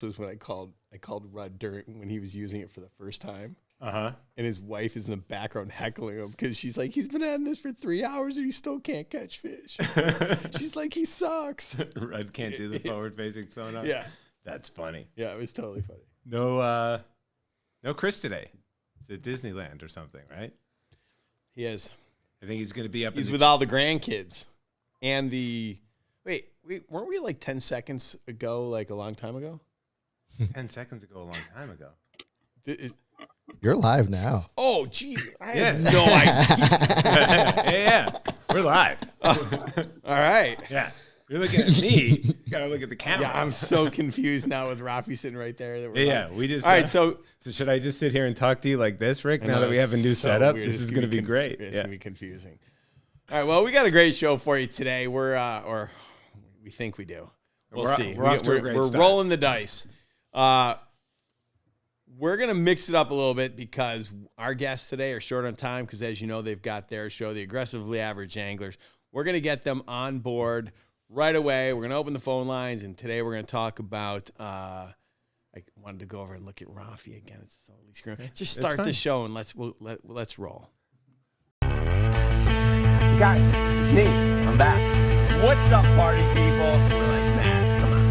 was when I called Rudd when he was using it for the first time. Uh-huh. And his wife is in the background heckling him because she's like, he's been at this for 3 hours and he still can't catch fish. She's like, he sucks. Rudd can't do the forward-facing sonar. Yeah. That's funny. Yeah, it was totally funny. No Chris today. It's at Disneyland or something, right? He is. I think he's going to be up. He's with all the grandkids. And wait, weren't we like 10 seconds ago, like a long time ago? 10 seconds ago, a long time ago. You're live now. Oh, geez. I had no idea. yeah. We're live. All right. Yeah. You're looking at me. You got to look at the camera. Yeah, I'm so confused now with Raphie sitting right there. Yeah, we just. All right, so should I just sit here and talk to you like this, Rick? Now that we have a new setup, weird. this is going to be great. It's going to be confusing. All right, well, we got a great show for you today. Or we think we do. We'll see. We're rolling the dice. We're going to mix it up a little bit because our guests today are short on time because, as you know, they've got their show, The Aggressively Average Anglers. We're going to get them on board right away. We're going to open the phone lines, and today we're going to talk about I wanted to go over and look at Raphie again. It's totally screwing. Just start the show, and let's roll. Guys, it's me. I'm back. What's up, party people? We're like, Max, come on.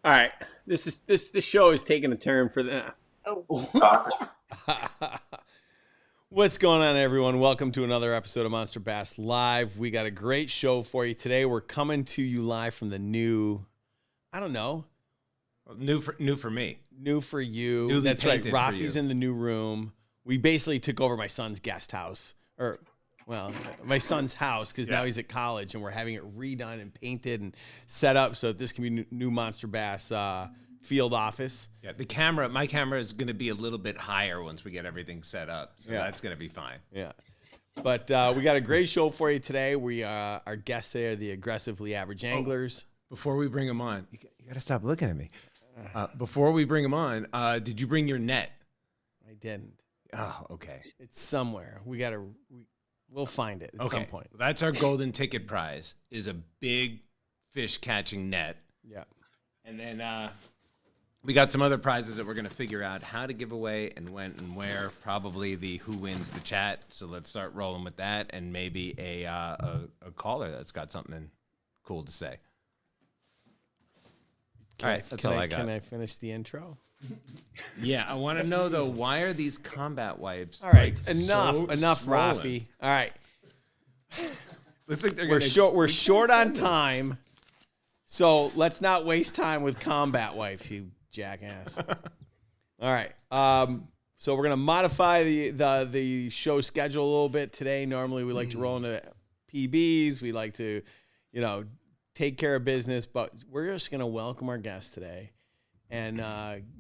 All right, this show is taking a turn for the. What's going on, everyone? Welcome to another episode of Monster Bass Live. We got a great show for you today. We're coming to you live from the new, I don't know, new for me, new for you. Newly That's right. painted Raphie's in the new room. We basically took over my son's guest house, my son's house, because now he's at college, and we're having it redone and painted and set up so that this can be new Monster Bass field office. Yeah, my camera is going to be a little bit higher once we get everything set up, so that's going to be fine. Yeah, but we got a great show for you today. Our guests today are the Aggressively Average Anglers. Before we bring them on, you got to stop looking at me. Before we bring them on, did you bring your net? I didn't. Oh, okay. It's somewhere. We'll find it at some point. That's our golden ticket prize, is a big fish catching net. Yeah. And then we got some other prizes that we're going to figure out how to give away and when and where. Probably the who wins the chat. So let's start rolling with that, and maybe a caller that's got something cool to say. All right, that's all I got. Can I finish the intro? Yeah, I want to know though, why are these combat wipes? All right, like, enough, swollen? Raphie. All right, looks like we're short on time, so let's not waste time with combat wipes, you jackass. All right, so we're gonna modify the show schedule a little bit today. Normally we like to roll into PBs. We like to, take care of business, but we're just gonna welcome our guests today. And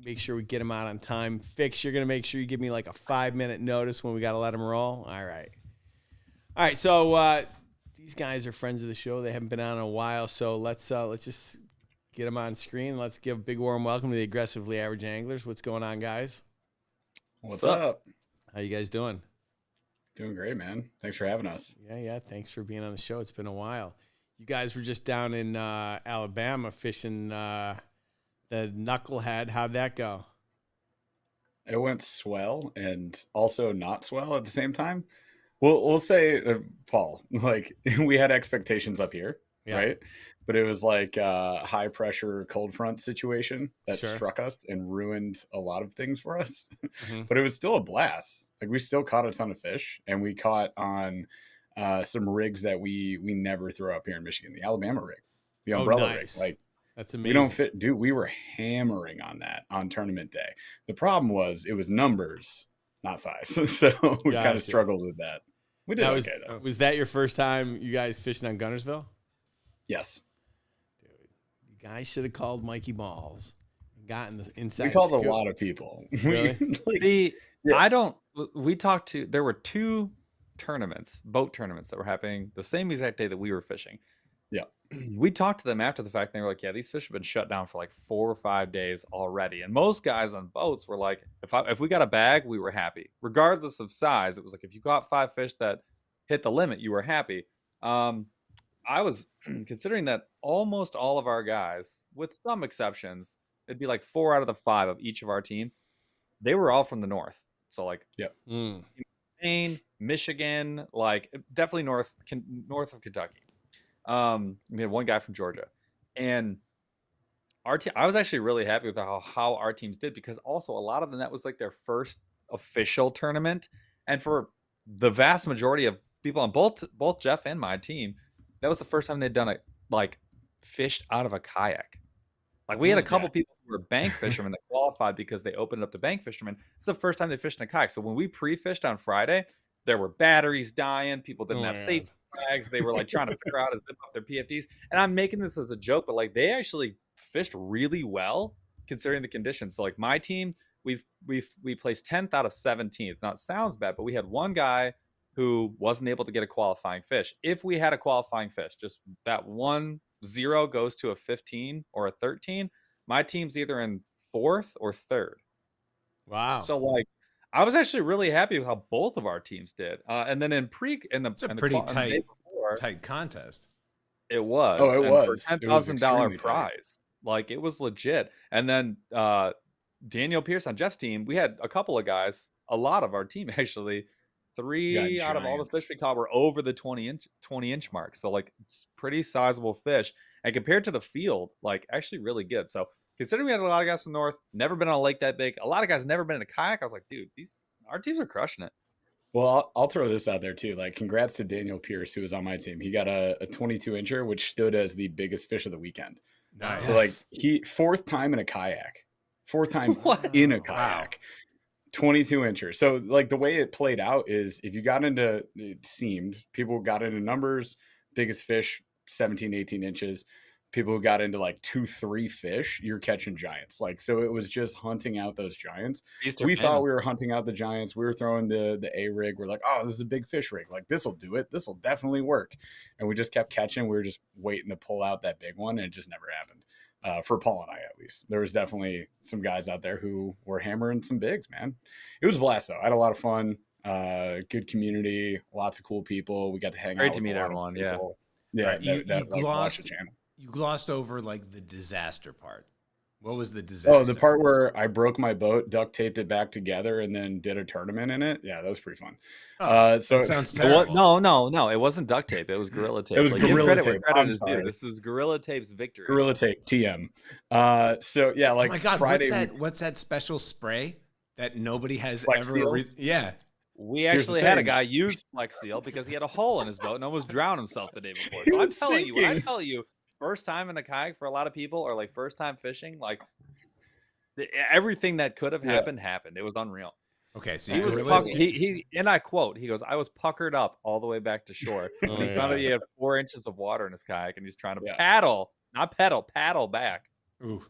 make sure we get them out on time. Fix, you're going to make sure you give me like a 5-minute notice when we got to let them roll. All right. So these guys are friends of the show. They haven't been on in a while. So let's just get them on screen. Let's give a big warm welcome to the Aggressively Average Anglers. What's going on, guys? What's up? How you guys doing? Doing great, man. Thanks for having us. Yeah. Thanks for being on the show. It's been a while. You guys were just down in Alabama fishing the Knucklehead. How'd that go? It went swell and also not swell at the same time. We'll say, Paul, like we had expectations up here, right? But it was like a high pressure cold front situation that struck us and ruined a lot of things for us. Mm-hmm. But it was still a blast. Like we still caught a ton of fish, and we caught on some rigs that we never throw up here in Michigan. The Alabama rig, the umbrella rig, like. That's amazing. We don't fit, dude. We were hammering on that on tournament day. The problem was it was numbers, not size. So we kind of struggled with that. We did okay though. Was that your first time you guys fishing on Gunnersville? Yes. Dude, you guys should have called Mikey Balls and gotten the inside. We called scoop. a lot of people. Really? There were two boat tournaments that were happening the same exact day that we were fishing. We talked to them after the fact. And they were like, yeah, these fish have been shut down for like 4 or 5 days already. And most guys on boats were like, if we got a bag, we were happy. Regardless of size, it was like, if you caught 5 fish that hit the limit, you were happy. I was considering that almost all of our guys, with some exceptions, it'd be like 4 out of the 5 of each of our team. They were all from the north. So like Maine, Michigan, like definitely north of Kentucky. We had one guy from Georgia, and our team. I was actually really happy with how our teams did, because also a lot of them, that was like their first official tournament, and for the vast majority of people on both Jeff and my team, that was the first time they'd done it, like fished out of a kayak. Like we had a couple people who were bank fishermen that qualified because they opened it up to bank fishermen. It's the first time they fished in a kayak. So when we pre-fished on Friday, there were batteries dying. People didn't have safety flags. They were like trying to figure out how to zip up their PFDs. And I'm making this as a joke, but like they actually fished really well considering the conditions. So like my team, we placed 10th out of 17th. Now it sounds bad, but we had one guy who wasn't able to get a qualifying fish. If we had a qualifying fish, just that 1-0 goes to a 15 or a 13. My team's either in 4th or 3rd. Wow. So like, I was actually really happy with how both of our teams did. And then it's a pretty tight contest. It was. Oh, it was. For $10,000 prize. Like it was legit. And then Daniel Pierce on Jeff's team, we had a couple of guys, a lot of our team actually, 3 out of all the fish we caught were over the 20-inch mark. So like it's pretty sizable fish. And compared to the field, like actually really good. So considering we had a lot of guys from North, never been on a lake that big, a lot of guys never been in a kayak, I was like, dude, our teams are crushing it. Well, I'll throw this out there too. Like, congrats to Daniel Pierce, who was on my team. He got a 22-incher, which stood as the biggest fish of the weekend. Nice. So like he 4th time in a kayak, 4th time in a kayak. Wow. 22-incher. So like the way it played out is, if you got into, it seemed people got into numbers, biggest fish 17, 18 inches. People who got into like 2-3 fish, you're catching giants. Like, so it was just hunting out those giants. We thought we were hunting out the giants. We were throwing the A rig. We're like, oh, this is a big fish rig. Like, this will do it. This will definitely work. And we just kept catching. We were just waiting to pull out that big one, and it just never happened. For Paul and I, at least. There was definitely some guys out there who were hammering some bigs, man. It was a blast, though. I had a lot of fun. Good community, lots of cool people. We got to hang out. Great to meet everyone. Yeah. Yeah. Watch the channel. You glossed over like the disaster part. What was the disaster? Oh, the part where I broke my boat, duct taped it back together, and then did a tournament in it. Yeah, that was pretty fun. So that sounds terrible. No, it wasn't duct tape. It was Gorilla Tape. It was Gorilla Tape. This is Gorilla Tape's victory. Gorilla Tape, TM. So yeah, like, oh my God, Friday. What's that special spray that nobody has Flex ever? Seal? Yeah. We actually had a guy use Flex Seal because he had a hole in his boat and almost drowned himself the day before. So I'm telling you, when I tell you, first time in a kayak for a lot of people, or like first time fishing, like everything that could have happened happened. It was unreal. Okay, so he and I quote, he goes, I was puckered up all the way back to shore. He found out he had 4 inches of water in his kayak, and he's trying to paddle back. Ooh.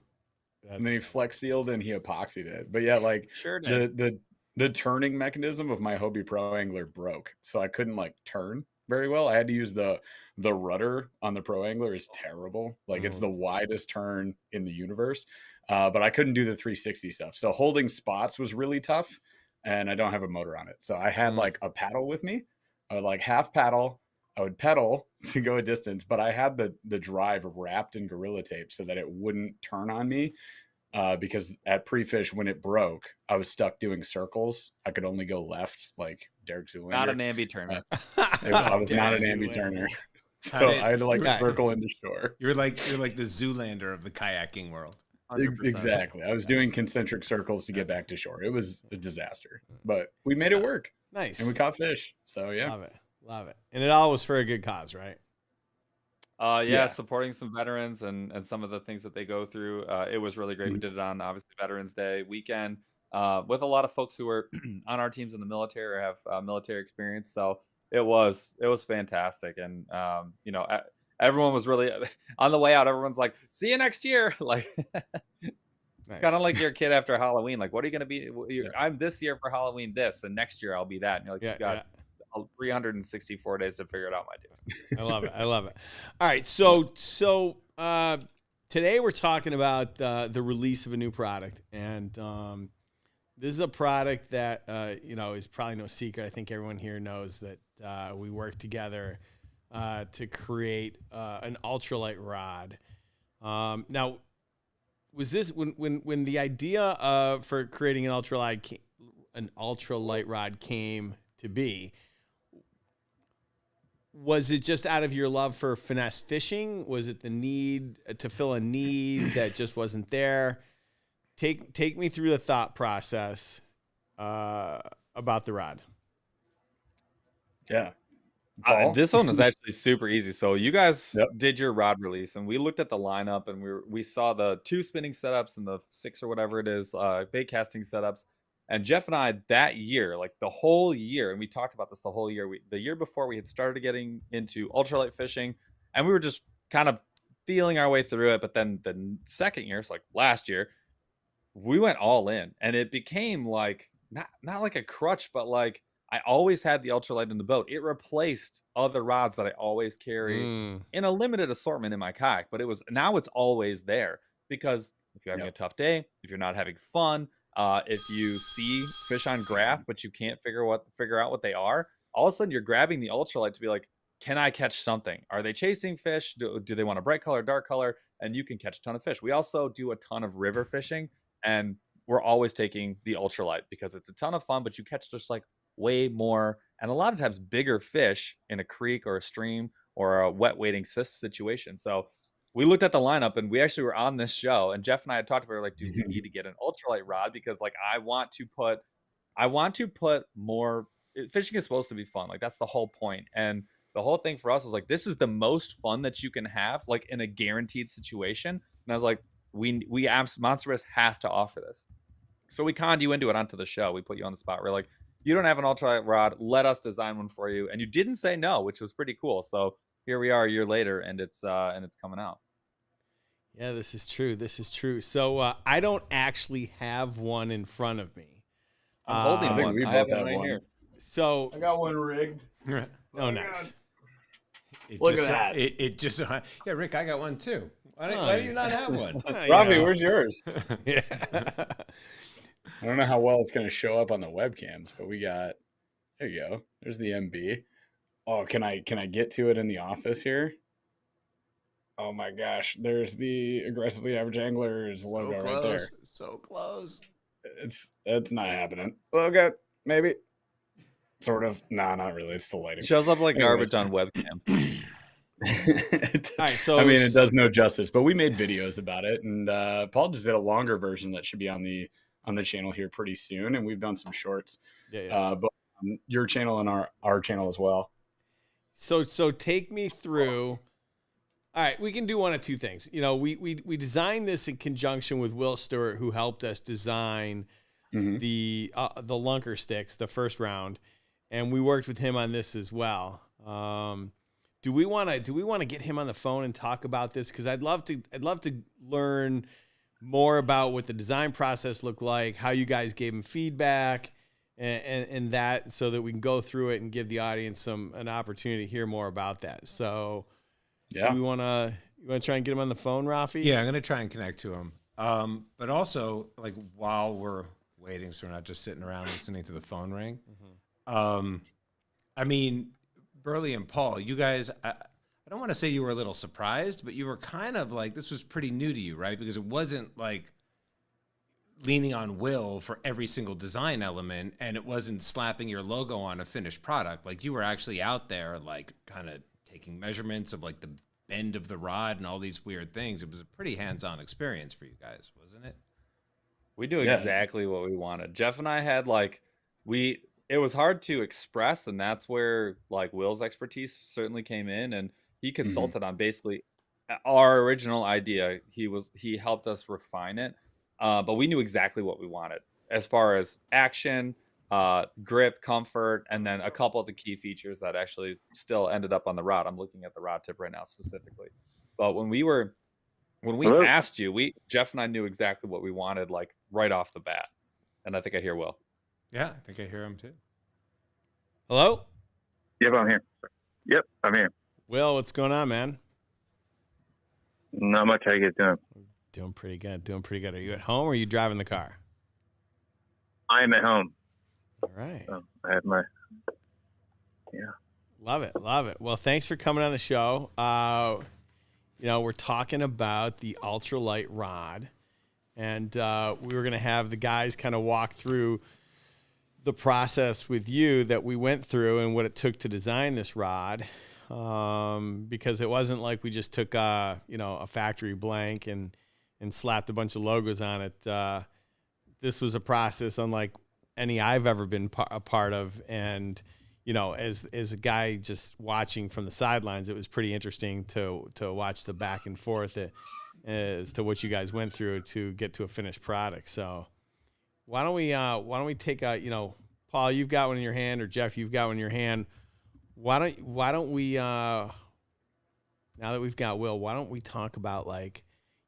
And then he Flex Sealed and he epoxied it. But yeah, like sure did. The turning mechanism of my Hobie Pro Angler broke, so I couldn't like turn very well. I had to use the rudder on the Pro Angler is terrible. Like it's the widest turn in the universe. But I couldn't do the 360 stuff. So holding spots was really tough, and I don't have a motor on it. So I had like a paddle with me. I would like half paddle. I would pedal to go a distance, but I had the drive wrapped in Gorilla Tape so that it wouldn't turn on me. Because at pre-fish, when it broke, I was stuck doing circles. I could only go left, like Derek Zoolander. Not an ambi turner. I was not an ambi turner. So I had to like circle into shore. You're like the Zoolander of the kayaking world. 100%. Exactly. I was doing concentric circles to get back to shore. It was a disaster, but we made it work. Nice. And we caught fish. So yeah. Love it. And it all was for a good cause, right? Supporting some veterans and some of the things that they go through. It was really great. We did it on obviously Veterans Day weekend with a lot of folks who were on our teams in the military or have military experience. So it was fantastic. And everyone was really on the way out. Everyone's like, see you next year. Like nice. Kind of like your kid after Halloween. Like, what are you going to be? I'm this year for Halloween this, and next year I'll be that. And you're like, you got 364 days to figure it out, my dude. I love it. I love it. All right. So today we're talking about the release of a new product. And this is a product that, is probably no secret. I think everyone here knows that we work together to create an ultralight rod. Now, was this when the idea for creating an ultralight rod came to be? Was it just out of your love for finesse fishing? Was it the need to fill a need that just wasn't there? Take me through the thought process about the rod. Yeah. Paul? This one was actually super easy. So you guys did your rod release, and we looked at the lineup, and we saw the 2 spinning setups and the 6 or whatever it is, bait casting setups. And Jeff and I that year, like the whole year, and we talked about this the whole year. The year before, we had started getting into ultralight fishing, and we were just kind of feeling our way through it. But then the second year, so like last year, we went all in, and it became like not like a crutch, but like I always had the ultralight in the boat. It replaced other rods that I always carry in a limited assortment in my kayak. But now it's always there, because if you're having a tough day, if you're not having fun, if you see fish on graph but you can't figure out what they are, all of a sudden you're grabbing the ultralight to be like, can I catch something? Are they chasing fish? Do they want a bright color, dark color? And you can catch a ton of fish. We also do a ton of river fishing, and we're always taking the ultralight because it's a ton of fun, but you catch just like way more and a lot of times bigger fish in a creek or a stream or a wet waiting situation. So we looked at the lineup, and we actually were on this show, and Jeff and I had talked about it, like, dude, we need to get an ultralight rod, because like I want to put more. Fishing is supposed to be fun. Like, that's the whole point. And the whole thing for us was like, this is the most fun that you can have, like in a guaranteed situation. And I was like, MonsterBass has to offer this. So we conned you into it onto the show. We put you on the spot. We're like, you don't have an ultralight rod. Let us design one for you. And you didn't say no, which was pretty cool. So here we are a year later, and it's coming out. Yeah, this is true. So I don't actually have one in front of me. I'm holding I think one. we I both have have one one. here. So I got one rigged. oh, nice. Look at that. It just yeah, Rick, I got one too. Why do you not have one? Raphie, where's yours? Yeah. I don't know how well it's going to show up on the webcams, but we got. There you go. There's the MB. Oh, can I get to it in the office here? Oh my gosh, there's the Aggressively Average Anglers logo right there. So close. It's not happening. Logo, maybe. Sort of. Nah, not really. It's the lighting. It shows up like garbage on webcam. All right, so I mean, it does no justice, but we made videos about it, and Paul just did a longer version that should be on the channel here pretty soon, and we've done some shorts. But on your channel and our channel as well. So take me through. All right, we can do one of two things. We designed this in conjunction with Will Stewart, who helped us design the lunker sticks, the first round, and we worked with him on this as well. Do we want to get him on the phone and talk about this? Because I'd love to learn more about what the design process looked like, how you guys gave him feedback, and that, so that we can go through it and give the audience an opportunity to hear more about that. So. Yeah, you want to try and get him on the phone, Raphie? Yeah, I'm gonna try and connect to him. But also, like, while we're waiting, so we're not just sitting around listening to the phone ring. I mean, Burley and Paul, you guys, I don't want to say you were a little surprised, but you were kind of like, this was pretty new to you, right? Because it wasn't like leaning on Will for every single design element, and it wasn't slapping your logo on a finished product. Like, you were actually out there, like, kind of taking measurements of like the bend of the rod and all these weird things. It was a pretty hands-on experience for you guys, wasn't it? We do exactly what we wanted. Jeff and I had it was hard to express, and that's where like Will's expertise certainly came in, and he consulted on basically our original idea. He helped us refine it, but we knew exactly what we wanted as far as action, grip, comfort, and then a couple of the key features that actually still ended up on the rod. I'm looking at the rod tip right now specifically. But when we asked you, Jeff and I knew exactly what we wanted, like right off the bat. And I think I hear Will. Yeah, I think I hear him too. Hello? Yep, I'm here. Yep, I'm here. Will, what's going on, man? Not much. How you guys doing? Doing pretty good. Are you at home or are you driving the car? I am at home. All right. I have my. Yeah. Love it. Well, thanks for coming on the show. We're talking about the ultralight rod, and we were going to have the guys kind of walk through the process with you that we went through and what it took to design this rod, because it wasn't like we just took a factory blank and slapped a bunch of logos on it. This was a process unlike any I've ever been a part of, and as a guy just watching from the sidelines, it was pretty interesting to watch the back and forth as to what you guys went through to get to a finished product. So why don't we take Paul, you've got one in your hand, or Jeff, you've got one in your hand. Why don't we now that we've got Will, why don't we talk about,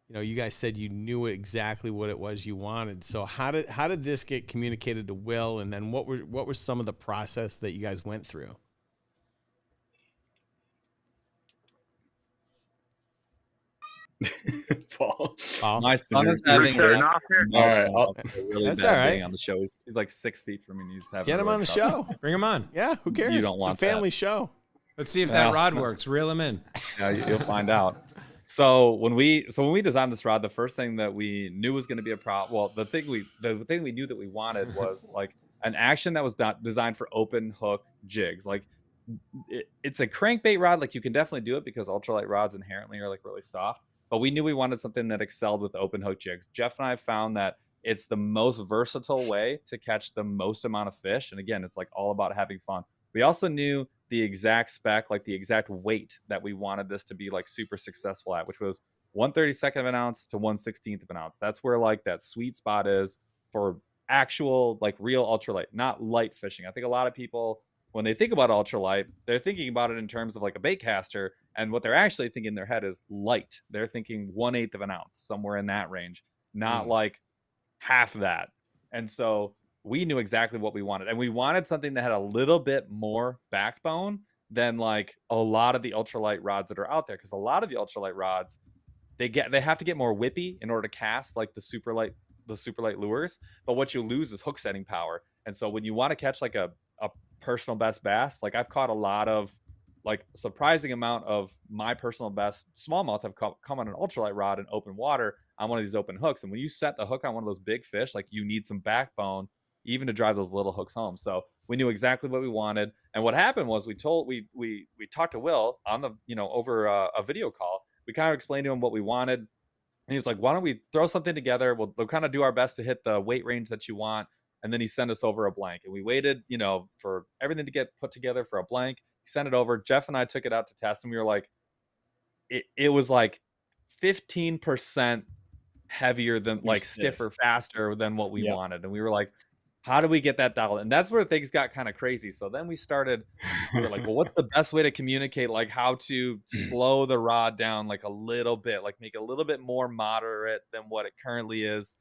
you guys said you knew exactly what it was you wanted. So how did this get communicated to Will, and then what were some of the process that you guys went through? Paul. My son is having starting off here? All right, a really That's bad all right. thing on the show. He's like 6 feet from me. And he's having Get him on the show. Bring him on. Yeah, who cares? You don't want it's a family that. show. Let's see if that rod works. Reel him in. Yeah, you'll find out. So when we designed this rod, the first thing that we knew was going to be a problem. Well, the thing we knew that we wanted was like an action that was designed for open hook jigs. Like it's a crankbait rod. Like you can definitely do it because ultralight rods inherently are like really soft. But we knew we wanted something that excelled with open hook jigs. Jeff and I found that it's the most versatile way to catch the most amount of fish. And again, it's like all about having fun. We also knew the exact spec, like the exact weight that we wanted this to be like super successful at, which was 1/32 of an ounce to 1/16 of an ounce. That's where like that sweet spot is for actual like real ultralight, not light fishing. I think a lot of people, when they think about ultralight, they're thinking about it in terms of like a bait caster, and what they're actually thinking in their head is light. They're thinking 1/8 of an ounce, somewhere in that range, not like half that. And so we knew exactly what we wanted, and we wanted something that had a little bit more backbone than like a lot of the ultralight rods that are out there, because a lot of the ultralight rods, they have to get more whippy in order to cast like the superlight lures, but what you lose is hook setting power. And so when you want to catch like a personal best bass, like I've caught a lot of like surprising amount of my personal best smallmouth have come on an ultralight rod in open water on one of these open hooks. And when you set the hook on one of those big fish, like you need some backbone even to drive those little hooks home. So we knew exactly what we wanted. And what happened was we talked to Will on the, over a video call. We kind of explained to him what we wanted. And he was like, why don't we throw something together? We'll kind of do our best to hit the weight range that you want. And then he sent us over a blank, and we waited, for everything to get put together for a blank. He sent it over. Jeff and I took it out to test, and we were like, it was like 15% heavier than like stiffer, faster than what we wanted. And we were like, how do we get that dialed? And that's where things got kind of crazy. So then we were like, well, what's the best way to communicate, like how to slow the rod down like a little bit, like make it a little bit more moderate than what it currently is,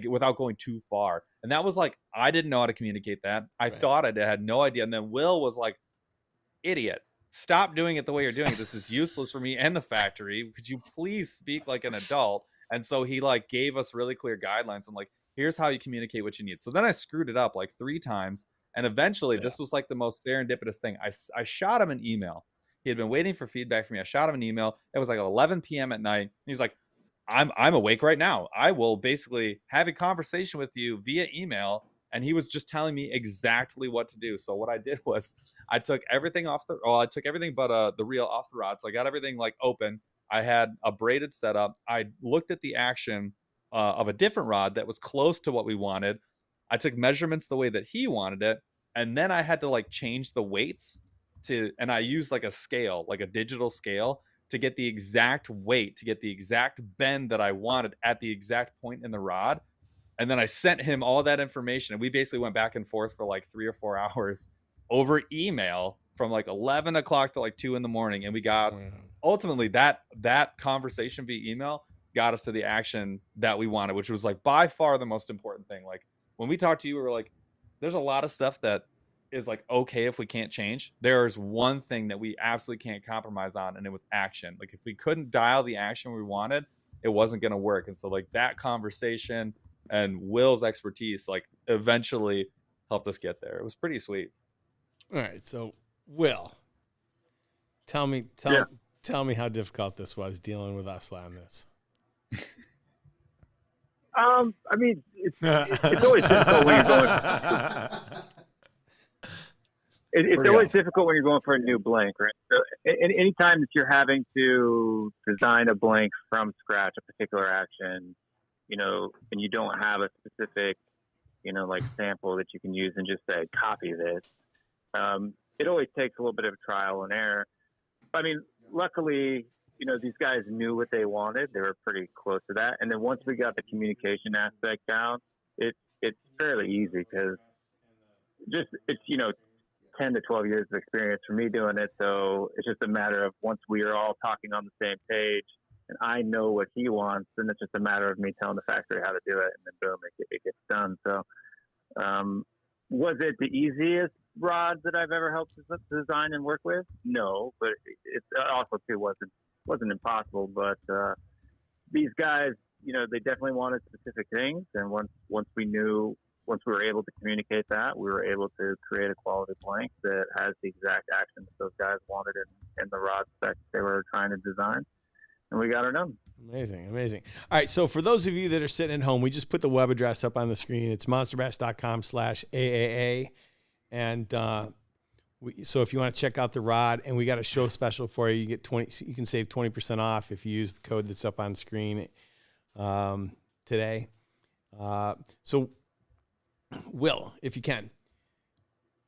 without going too far. And that was like, I didn't know how to communicate that. I thought I had no idea. And then Will was like, idiot, stop doing it the way you're doing it. This is useless for me and the factory. Could you please speak like an adult? And so he like gave us really clear guidelines and like, here's how you communicate what you need. So then I screwed it up like 3 times. And eventually this was like the most serendipitous thing. I shot him an email. He had been waiting for feedback from me. I shot him an email. It was like 11 p.m. at night. He was like, I'm awake right now. I will basically have a conversation with you via email. And he was just telling me exactly what to do. So what I did was I took everything but the reel off the rod. So I got everything like open. I had a braided setup. I looked at the action of a different rod that was close to what we wanted. I took measurements the way that he wanted it. And then I had to like change the weights and I used like a scale, like a digital scale, to get the exact weight, to get the exact bend that I wanted at the exact point in the rod. And then I sent him all that information. And we basically went back and forth for like 3 or 4 hours over email from like 11 o'clock to like 2 in the morning. And we got ultimately that conversation via email got us to the action that we wanted, which was like by far the most important thing. Like when we talked to you, we were like, there's a lot of stuff that is like okay if we can't change. There's one thing that we absolutely can't compromise on, and it was action. Like if we couldn't dial the action we wanted, it wasn't going to work. And so like that conversation and Will's expertise like eventually helped us get there. It was pretty sweet. All right, so Will, tell me how difficult this was dealing with us on this. I mean, it's always difficult when you're going. It's always difficult when you're going for a new blank, right? So, anytime that you're having to design a blank from scratch, a particular action, you know, and you don't have a specific, you know, like sample that you can use and just say copy this. It always takes a little bit of trial and error. I mean, luckily, you know, these guys knew what they wanted. They were pretty close to that. And then once we got the communication aspect down, it's fairly easy because it's, you know, 10 to 12 years of experience for me doing it. So it's just a matter of once we are all talking on the same page and I know what he wants, then it's just a matter of me telling the factory how to do it, and then boom, it gets done. So was it the easiest rod that I've ever helped design and work with? No, but it also too wasn't impossible. But these guys, you know, they definitely wanted specific things, and once we were able to communicate that, we were able to create a quality blank that has the exact actions those guys wanted in the rod spec they were trying to design, and we got her done. Amazing. All right, so for those of you that are sitting at home, we just put the web address up on the screen. It's monsterbass.com/AAA. And so if you want to check out the rod, and we got a show special for you, you can save 20% off if you use the code that's up on the screen today. So Will, if you can.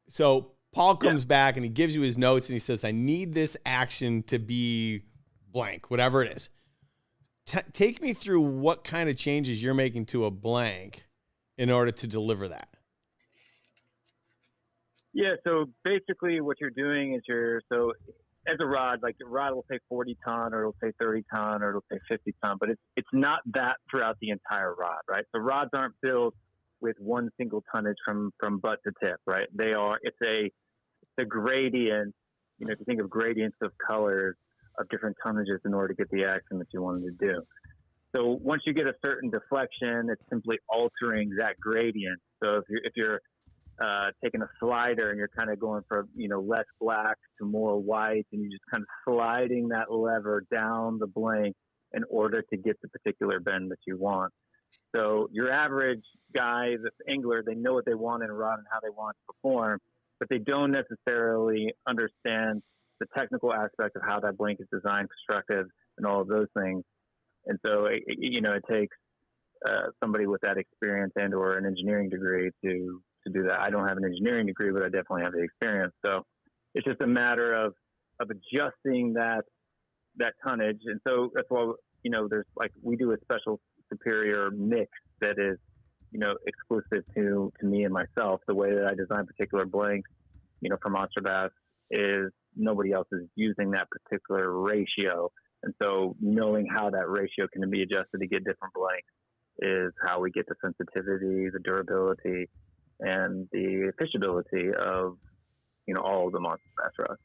So Paul comes back and he gives you his notes and he says, I need this action to be blank, whatever it is. Take me through what kind of changes you're making to a blank in order to deliver that. Yeah, so basically what you're doing is so as a rod, like the rod will say 40 ton or it'll say 30 ton or it'll say 50 ton, but it's not that throughout the entire rod, right? So rods aren't built with one single tonnage from butt to tip, right? It's a gradient, you know, if you think of gradients of colors of different tonnages in order to get the action that you wanted to do. So once you get a certain deflection, it's simply altering that gradient. So if you're taking a slider and you're kind of going from, you know, less black to more white, and you're just kind of sliding that lever down the blank in order to get the particular bend that you want. So your average guy, the angler, they know what they want in a rod and how they want to perform, but they don't necessarily understand the technical aspect of how that blank is designed, constructed, and all of those things. And so, it takes somebody with that experience and or an engineering degree to do that. I don't have an engineering degree, but I definitely have the experience. So it's just a matter of adjusting that tonnage. And so that's why, you know, there's like, we do a special superior mix that is, you know, exclusive to me and myself. The way that I design particular blanks, you know, for Monster Bass is nobody else is using that particular ratio. And so knowing how that ratio can be adjusted to get different blanks is how we get the sensitivity, the durability, and the fishability of, you know, all of the Monster Bass rods.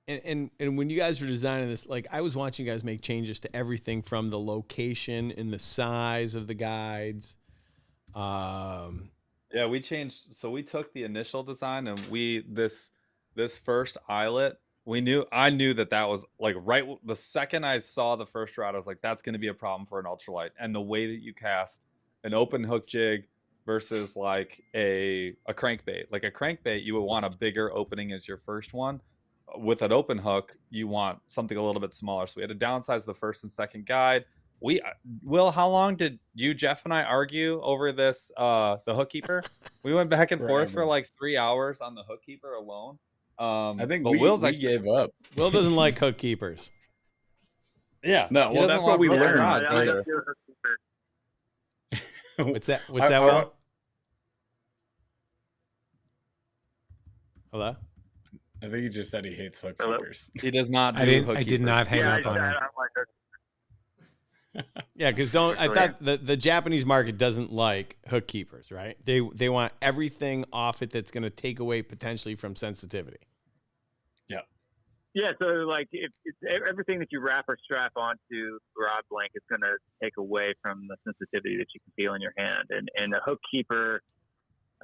And when you guys were designing this, like I was watching you guys make changes to everything from the location and the size of the guides. Yeah, we changed. So we took the initial design and this first eyelet, I knew that was like right the second I saw the first rod, I was like, that's going to be a problem for an ultralight. And the way that you cast an open hook jig versus like a crankbait. Like a crankbait, you would want a bigger opening as your first one. With an open hook, you want something a little bit smaller. So we had to downsize the first and second guide. Will, how long did you, Jeff, and I argue over this, the hook keeper? We went back and forth for like 3 hours on the hook keeper alone. I think but we gave up. Will doesn't like hook keepers. Yeah. No, well, that's what we learned. What's that, Will? Hello? I think he just said he hates hook keepers. He does not do I hook did keepers. not hang up on him. Yeah, because I thought the Japanese market doesn't like hook keepers, right? They want everything off it that's going to take away potentially from sensitivity. Yeah, so like if everything that you wrap or strap onto the rod blank is going to take away from the sensitivity that you can feel in your hand, and a hook keeper,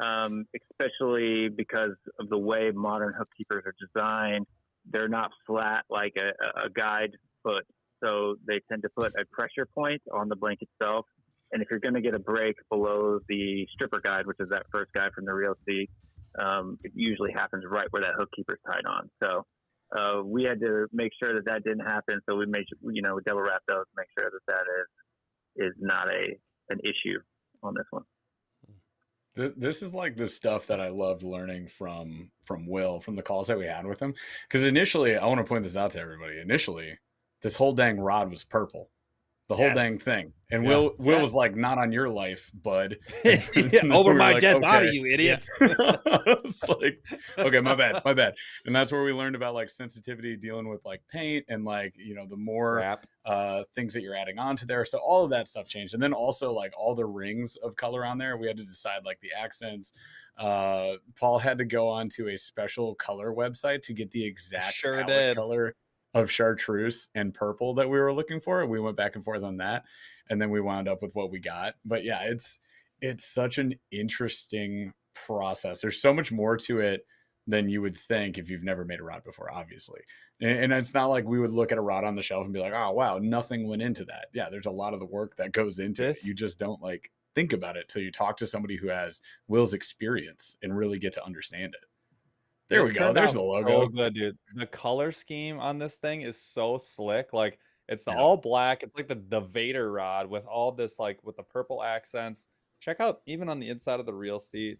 especially because of the way modern hook keepers are designed, they're not flat like a guide foot, so they tend to put a pressure point on the blank itself. And if you're going to get a break below the stripper guide, which is that first guide from the reel seat, it usually happens right where that hook keeper's tied on. So we had to make sure that didn't happen. So we made, we double wrap those, make sure that is not an issue on this one. This is like the stuff that I loved learning from Will, from the calls that we had with him. Because initially, I want to point this out to everybody. Initially, this whole dang rod was purple. The whole dang thing. And Will was like, not on your life, bud. Over my dead body, you idiot. It's like, okay, my bad. And that's where we learned about like sensitivity, dealing with like paint and like, the more things that you're adding onto there. So all of that stuff changed. And then also like all the rings of color on there, we had to decide like the accents. Paul had to go onto a special color website to get the exact color of chartreuse and purple that we were looking for. We went back and forth on that, and then we wound up with what we got. But yeah, it's such an interesting process. There's so much more to it than you would think if you've never made a rod before, obviously. And it's not like we would look at a rod on the shelf and be like, oh wow, nothing went into that. Yeah, there's a lot of the work that goes into it. You just don't like think about it till you talk to somebody who has Will's experience and really get to understand it. There we go. There's the logo. So good, dude. The color scheme on this thing is so slick. Like it's the all black. It's like the Vader rod with all this, like with the purple accents. Check out even on the inside of the reel seat.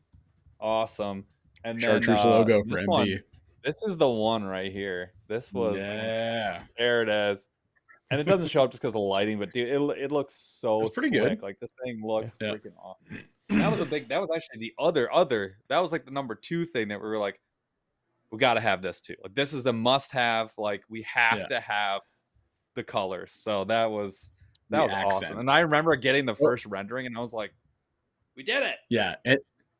Awesome. And chartreuse logo for MB. This is the one right here. This was there it is. And it doesn't show up just because of the lighting, but dude, it looks so pretty slick. good. Like this thing looks freaking awesome. That was actually the other. That was like the number 2 thing that we were like, we got to have this too. Like this is a must-have. Like we have to have the colors. So that was awesome. And I remember getting the first rendering, and I was like, we did it. Yeah.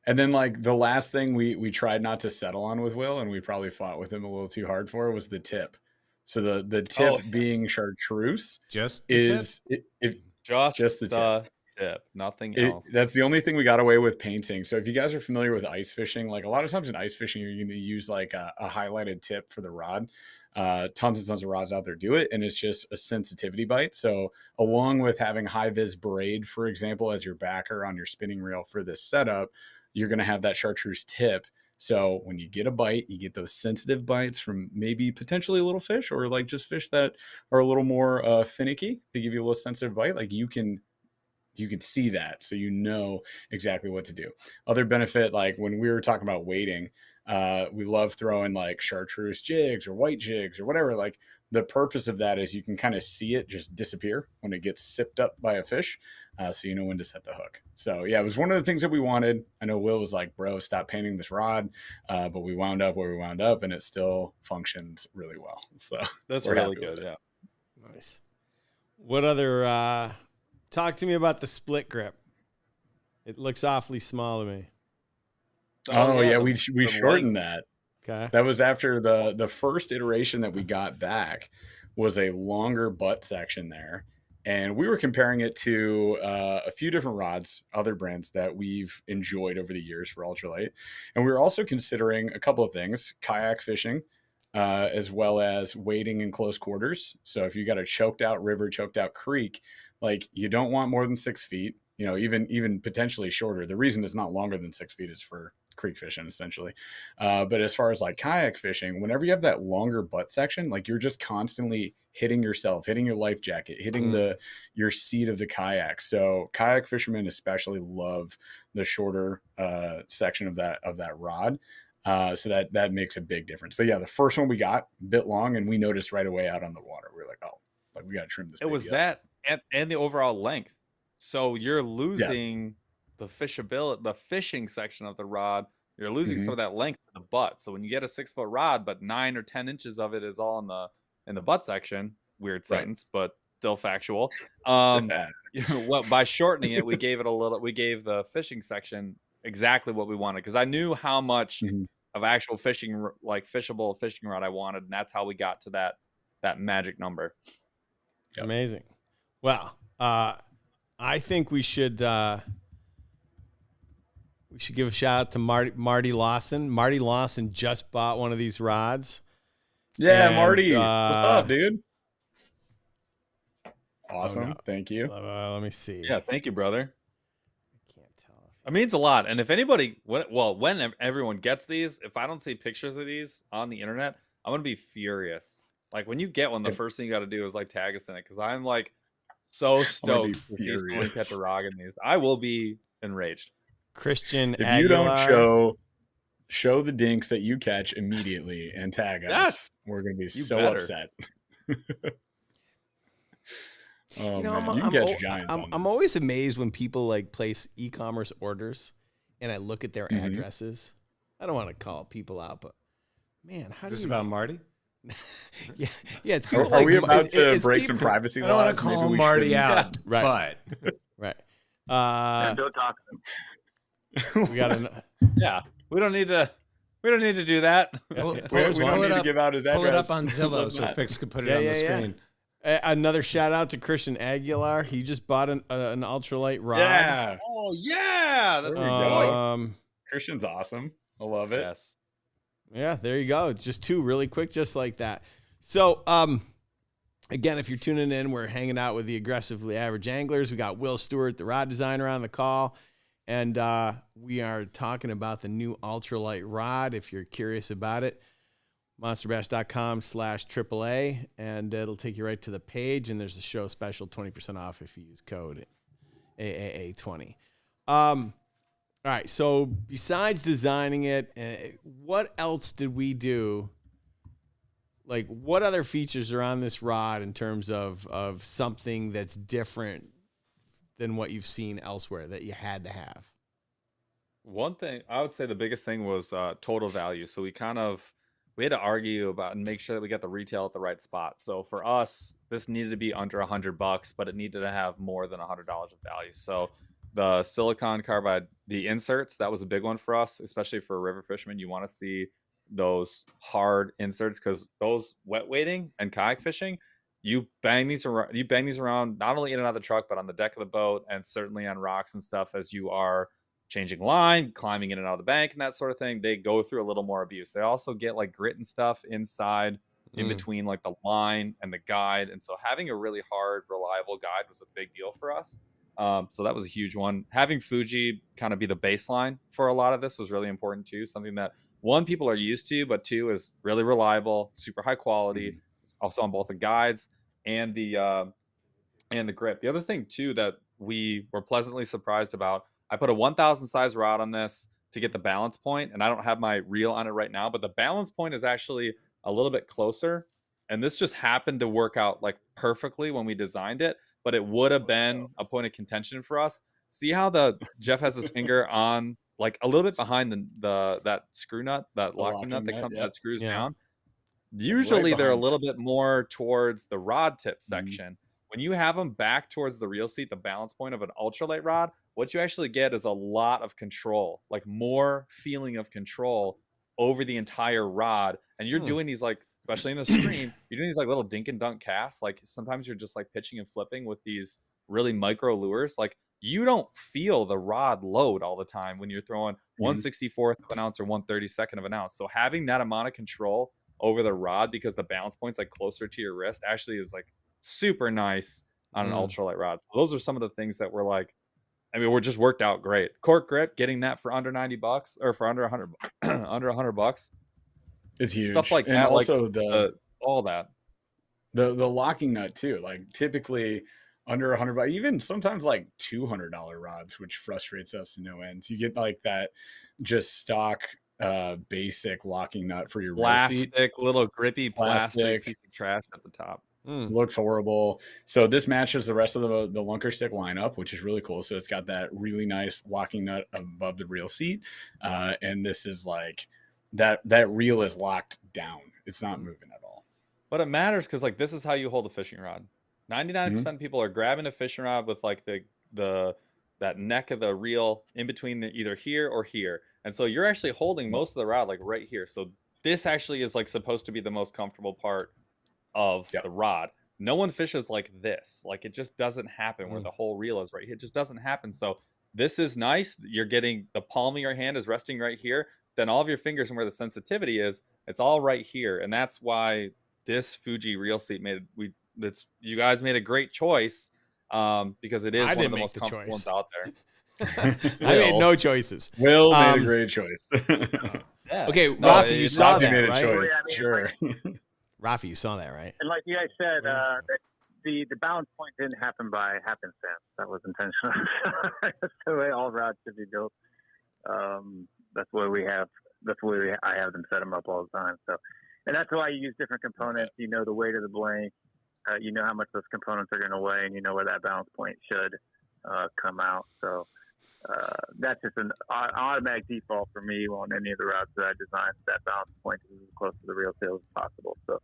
And then like the last thing we tried not to settle on with Will, and we probably fought with him a little too hard for, was the tip. So the tip being chartreuse just the tip, nothing else. That's the only thing we got away with painting. So if you guys are familiar with ice fishing, like a lot of times in ice fishing, you're going to use like a highlighted tip for the rod. Tons and tons of rods out there do it, and it's just a sensitivity bite. So along with having high vis braid, for example, as your backer on your spinning reel for this setup, you're going to have that chartreuse tip. So when you get a bite, you get those sensitive bites from maybe potentially a little fish, or like just fish that are a little more finicky. They give you a little sensitive bite. Like you can see that, so you know exactly what to do. Other benefit, like when we were talking about weighting, we love throwing like chartreuse jigs or white jigs or whatever. Like the purpose of that is you can kind of see it just disappear when it gets sipped up by a fish, so you know when to set the hook. So yeah, it was one of the things that we wanted. I know Will was like, bro, stop painting this rod, but we wound up where we wound up, and it still functions really well. So that's really good. Yeah, nice. What other talk to me about the split grip. It looks awfully small to me. We shortened that. Okay. That was after the first iteration that we got back was a longer butt section there. And we were comparing it to a few different rods, other brands that we've enjoyed over the years for ultralight. And we were also considering a couple of things, kayak fishing, as well as wading in close quarters. So if you got a choked out river, choked out creek, like you don't want more than 6 feet, even potentially shorter. The reason it's not longer than 6 feet is for creek fishing essentially. But as far as like kayak fishing, whenever you have that longer butt section, like you're just constantly hitting yourself, hitting your life jacket, hitting your seat of the kayak. So kayak fishermen especially love the shorter section of that rod. So that makes a big difference. But yeah, the first one we got a bit long, and we noticed right away out on the water, we were like, oh, like we got to trim this. It was that and the overall length. So you're losing the fishability, the fishing section of the rod. You're losing some of that length to the butt. So when you get a 6-foot rod, but 9 or 10 inches of it is all in the butt section, weird sentence, but still factual. Yeah. By shortening it, we gave the fishing section exactly what we wanted, because I knew how much Mhm. of actual fishing, like fishable fishing rod I wanted, and that's how we got to that magic number. Yep. Amazing. Well, I think we should give a shout out to Marty Lawson. Marty Lawson just bought one of these rods. Yeah, And, Marty. What's up, dude? Oh, Awesome. no. Thank you. Let me see. Yeah, thank you, brother. I can't tell. It means a lot. And if anybody, when everyone gets these, if I don't see pictures of these on the internet, I'm gonna be furious. Like when you get one, the first thing you got to do is like tag us in it, because I'm like so stoked to see someone catch a rod in these. I will be enraged. Christian If Aguilar. you don't show the dinks that you catch immediately and tag us, Yes. we're gonna be You so better. upset. You know, man. You can catch giants. I'm always amazed when people like place e-commerce orders, and I look at their addresses. I don't want to call people out, but man, how Is this do you about Marty? yeah, it's people. Are we like, about to it's break some people- privacy I don't want laws? to call Maybe we Marty shouldn't. out, Right. but Right. Yeah, don't talk to them. We got an. Yeah, we don't need to do that. pull, We pull don't need it to up, give out his pull it address. up on Zillow Let's so not. Fix could put it Yeah, on yeah, the yeah. screen. Another shout out to Christian Aguilar. He just bought an ultralight rod. Yeah. Oh yeah, that's There we go. Um, Christian's awesome. I love it. yes. Yeah, there you go. Just two really quick, just like that. So, again, if you're tuning in, we're hanging out with the aggressively average anglers. We got Will Stewart, the rod designer, on the call, and we are talking about the new ultralight rod. If you're curious about it, monsterbass.com/AAA, and it'll take you right to the page. And there's a show special 20% off if you use code AAA20. All right, so besides designing it, what else did we do? Like, what other features are on this rod in terms of something that's different than what you've seen elsewhere that you had to have? One thing I would say the biggest thing was total value. So we had to argue about and make sure that we got the retail at the right spot. So for us, this needed to be under $100, but it needed to have more than $100 of value. So the silicon carbide, the inserts, that was a big one for us, especially for a river fisherman. You want to see those hard inserts, because those wet wading and kayak fishing, you bang these around not only in and out of the truck, but on the deck of the boat, and certainly on rocks and stuff as you are changing line, climbing in and out of the bank and that sort of thing. They go through a little more abuse. They also get like grit and stuff inside in between like the line and the guide. And so having a really hard, reliable guide was a big deal for us. So that was a huge one. Having Fuji kind of be the baseline for a lot of this was really important too. Something that, one, people are used to, but two, is really reliable, super high quality. Also on both the guides and the grip. The other thing too that we were pleasantly surprised about, I put a 1,000 size rod on this to get the balance point, and I don't have my reel on it right now, but the balance point is actually a little bit closer, and this just happened to work out like perfectly when we designed it, but it would have been a point of contention for us. See how Jeff has his finger on like a little bit behind that screw nut, that locking nut that screws down. Usually they're a little bit more towards the rod tip section. When you have them back towards the reel seat, the balance point of an ultralight rod, what you actually get is a lot of control, like more feeling of control over the entire rod. And you're doing these, like, especially in the stream, you're doing these like little dink and dunk casts. Like sometimes you're just like pitching and flipping with these really micro lures. Like you don't feel the rod load all the time when you're throwing 1/64th of an ounce or 1/32nd of an ounce. So having that amount of control over the rod, because the balance point's like closer to your wrist, actually is like super nice on an ultralight rod. So those are some of the things that were like, I mean, we're just worked out great. Cork grip, getting that for under $90 or for under $100, it's huge. Stuff like and that, also like all that. The locking nut too. Like typically under $100, even sometimes like $200 rods, which frustrates us to no end. You get like that just stock basic locking nut for your plastic, seat. little grippy plastic piece of trash at the top. Looks horrible. So this matches the rest of the lunker stick lineup, which is really cool. So it's got that really nice locking nut above the reel seat, and this is like that reel is locked down. It's not moving at all. But it matters because like this is how you hold a fishing rod. 99% of people are grabbing a fishing rod with like that neck of the reel in between either here or here. And so you're actually holding most of the rod like right here. So this actually is like supposed to be the most comfortable part of the rod. No one fishes like this. Like it just doesn't happen where the whole reel is right here. It just doesn't happen. So this is nice. You're getting the palm of your hand is resting right here. Then all of your fingers and where the sensitivity is, it's all right here. And that's why this Fuji reel seat you guys made a great choice, because it is one of the most comfortable ones out there. I made no choices. Will made a great choice. Yeah. Okay, Raphie, you saw that, made a right? choice. Yeah, I mean, Sure. Raphie, you saw that, right? And like you guys said, the balance point didn't happen by happenstance. That was intentional. That's the way all rods should be built. That's the way I have them set them up all the time. So, and that's why you use different components. You know the weight of the blank. You know how much those components are going to weigh, and you know where that balance point should come out. So that's just an automatic default for me on any of the routes that I design. That balance point is as close to the real tail as possible. So.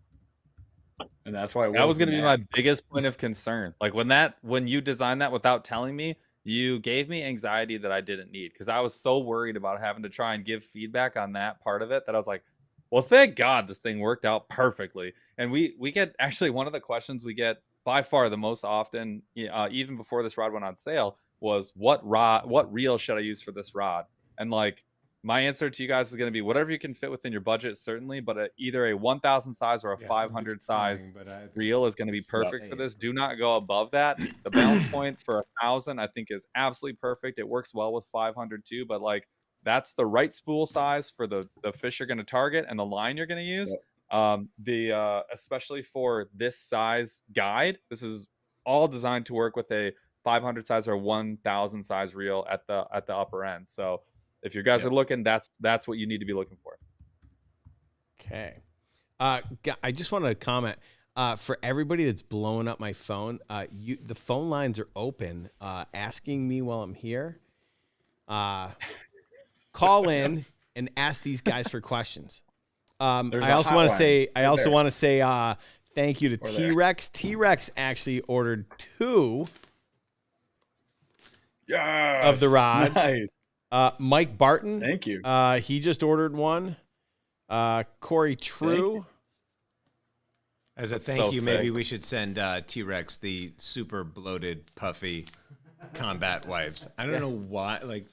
And that's why that was going to be my biggest point of concern. Like when you designed that without telling me, you gave me anxiety that I didn't need, because I was so worried about having to try and give feedback on that part of it that I was like, well, thank God this thing worked out perfectly. And we get actually one of the questions we get by far the most often, even before this rod went on sale, was what reel should I use for this rod? And like, my answer to you guys is going to be whatever you can fit within your budget, certainly, but either a 1,000 size or a 500 size reel is going to be perfect for this. Do not go above that. The balance point for 1,000, I think, is absolutely perfect. It works well with 500 too, but like that's the right spool size for the fish you're going to target and the line you're going to use. Especially for this size guide, this is all designed to work with a 500 size or 1,000 size reel at the upper end. So if you guys are looking, that's what you need to be looking for. Okay. I just wanted to comment for everybody that's blowing up my phone. The phone lines are open, asking me while I'm here. Call in and ask these guys for questions. I also want to say thank you to T-Rex. T-Rex actually ordered 2 of the rods. Nice. Mike Barton. Thank you. He just ordered 1. Corey True. As a thank you, maybe we should send T-Rex the super bloated, puffy combat wipes. I don't know why. Like,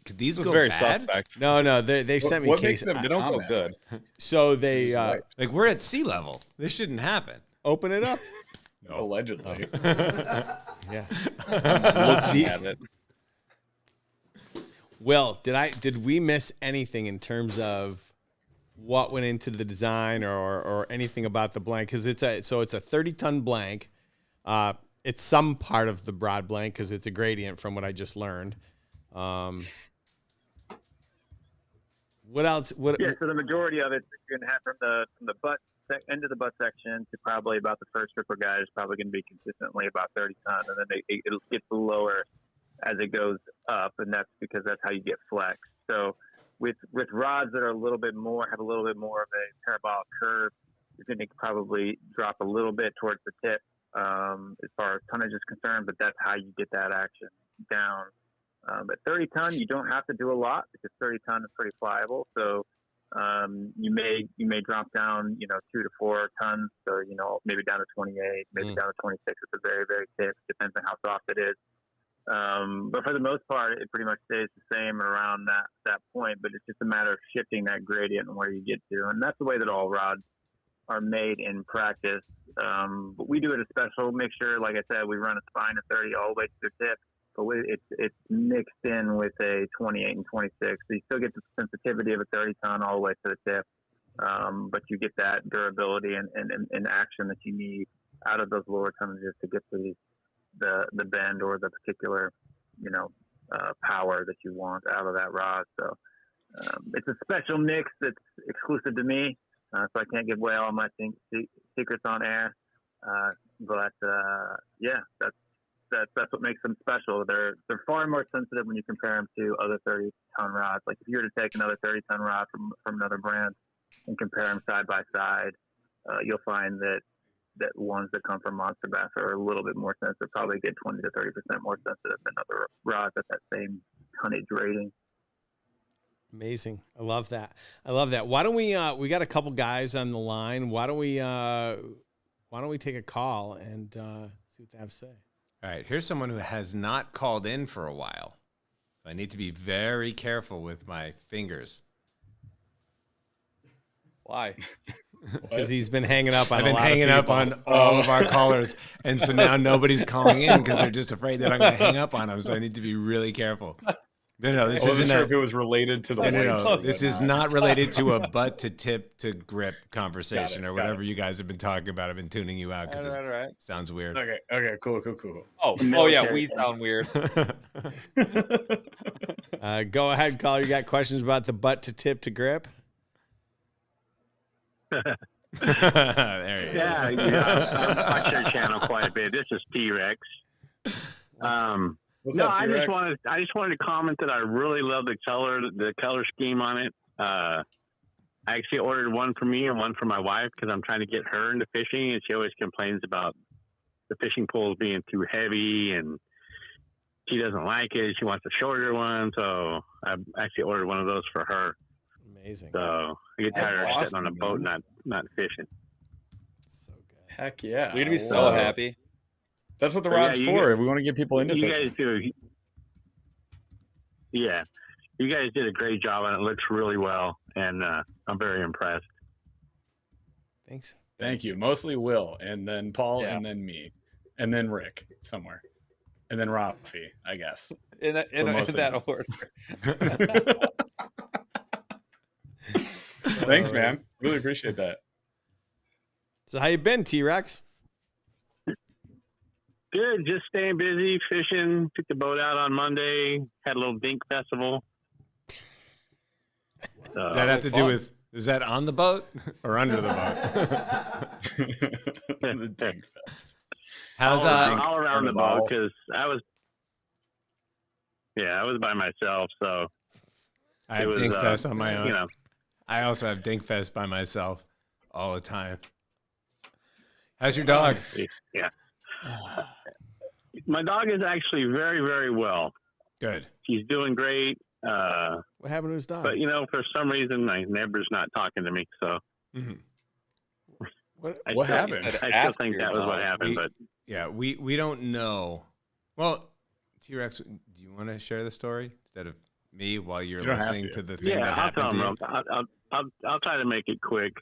could these go very bad? suspect. No, they sent me What cases. makes them They don't go good. So they Like, we're at sea level. This shouldn't happen. open it up. Allegedly. Yeah. Looking at it. Will, did we miss anything in terms of what went into the design or anything about the blank? Because it's a 30-ton blank. It's some part of the broad blank because it's a gradient from what I just learned. What else? So the majority of it you're going to have from the butt end of the butt section to probably about the first stripper guide is probably going to be consistently about 30 tons, and then it'll get lower as it goes up, and that's because that's how you get flex. So with rods that are have a little bit more of a parabolic curve, you're going to probably drop a little bit towards the tip as far as tonnage is concerned, but that's how you get that action down. At 30 ton, you don't have to do a lot because 30 ton is pretty pliable. So you may drop down 2 to 4 tons, so maybe down to 28, maybe down to 26 at the very, very tip. Depends on how soft it is. But for the most part, it pretty much stays the same around that point, but it's just a matter of shifting that gradient and where you get to. And that's the way that all rods are made in practice. But we do it a special mixture. Like I said, we run a spine of 30 all the way to the tip, but it's mixed in with a 28 and 26. So you still get the sensitivity of a 30 ton all the way to the tip. But you get that durability and action that you need out of those lower tonnages to get the bend or the particular, power that you want out of that rod. So it's a special mix that's exclusive to me. So I can't give away all my secrets on air. But that's what makes them special. They're far more sensitive when you compare them to other 30-ton rods. Like if you were to take another 30-ton rod from another brand and compare them side by side, you'll find that that ones that come from monster bass are a little bit more sensitive, probably get 20 to 30% more sensitive than other rods at that same tonnage rating. Amazing. I love that. Why don't we got a couple guys on the line. Why don't we take a call and see what they have to say? All right, here's someone who has not called in for a while. I need to be very careful with my fingers. Why? Because he's been hanging up on I've been hanging up on all of our callers, and so now nobody's calling in because they're just afraid that I'm going to hang up on them. So I need to be really careful. No, this I wasn't isn't sure if it was related to the no. This is not related to a butt to tip to grip conversation or whatever you guys have been talking about. I've been tuning you out because it sounds weird. Okay, cool. Oh yeah, we sound weird. Go ahead, caller. You got questions about the butt to tip to grip? There he is. Yeah, I watch your channel quite a bit. This is T-Rex. What's No, up, I T-Rex? just wanted to comment that I really love the color scheme on it. I actually ordered one for me and one for my wife because I'm trying to get her into fishing, and she always complains about the fishing poles being too heavy, and she doesn't like it. She wants a shorter one, so I actually ordered one of those for her. Amazing. So I get That's tired of awesome, sitting on a boat, man. not fishing. So good. Heck yeah. We're gonna be so Wow. happy. That's what the Yeah, rod's you for. guys- If we want to get people into You fishing. guys do. Yeah, you guys did a great job on it. It looks really well, and I'm very impressed. Thanks. Thank you. Mostly Will, and then Paul, Yeah. and then me, and then Rick somewhere, and then Raphie, I guess. In mostly that me. order. Thanks, man. Really appreciate that. So how you been, T-Rex? Good, just staying busy, fishing. Took the boat out on Monday. Had a little dink festival. Does that have to do with, is that on the boat or under the boat? The Dink Fest. How's all around the boat Carnival. because I was by myself, so I have it was, Dinkfest on my own. you know. I also have Dinkfest by myself all the time. How's your dog? Yeah. My dog is actually very, very well. Good. He's doing great. What happened to his dog? But for some reason, my neighbor's not talking to me. So What What happened? I still Ask think your that was what dog. happened. But Yeah, we don't know. Well, T-Rex, do you want to share the story instead of me while you're You don't have listening to. to the thing that I'll tell happened to him. you? I'll try to make it quick.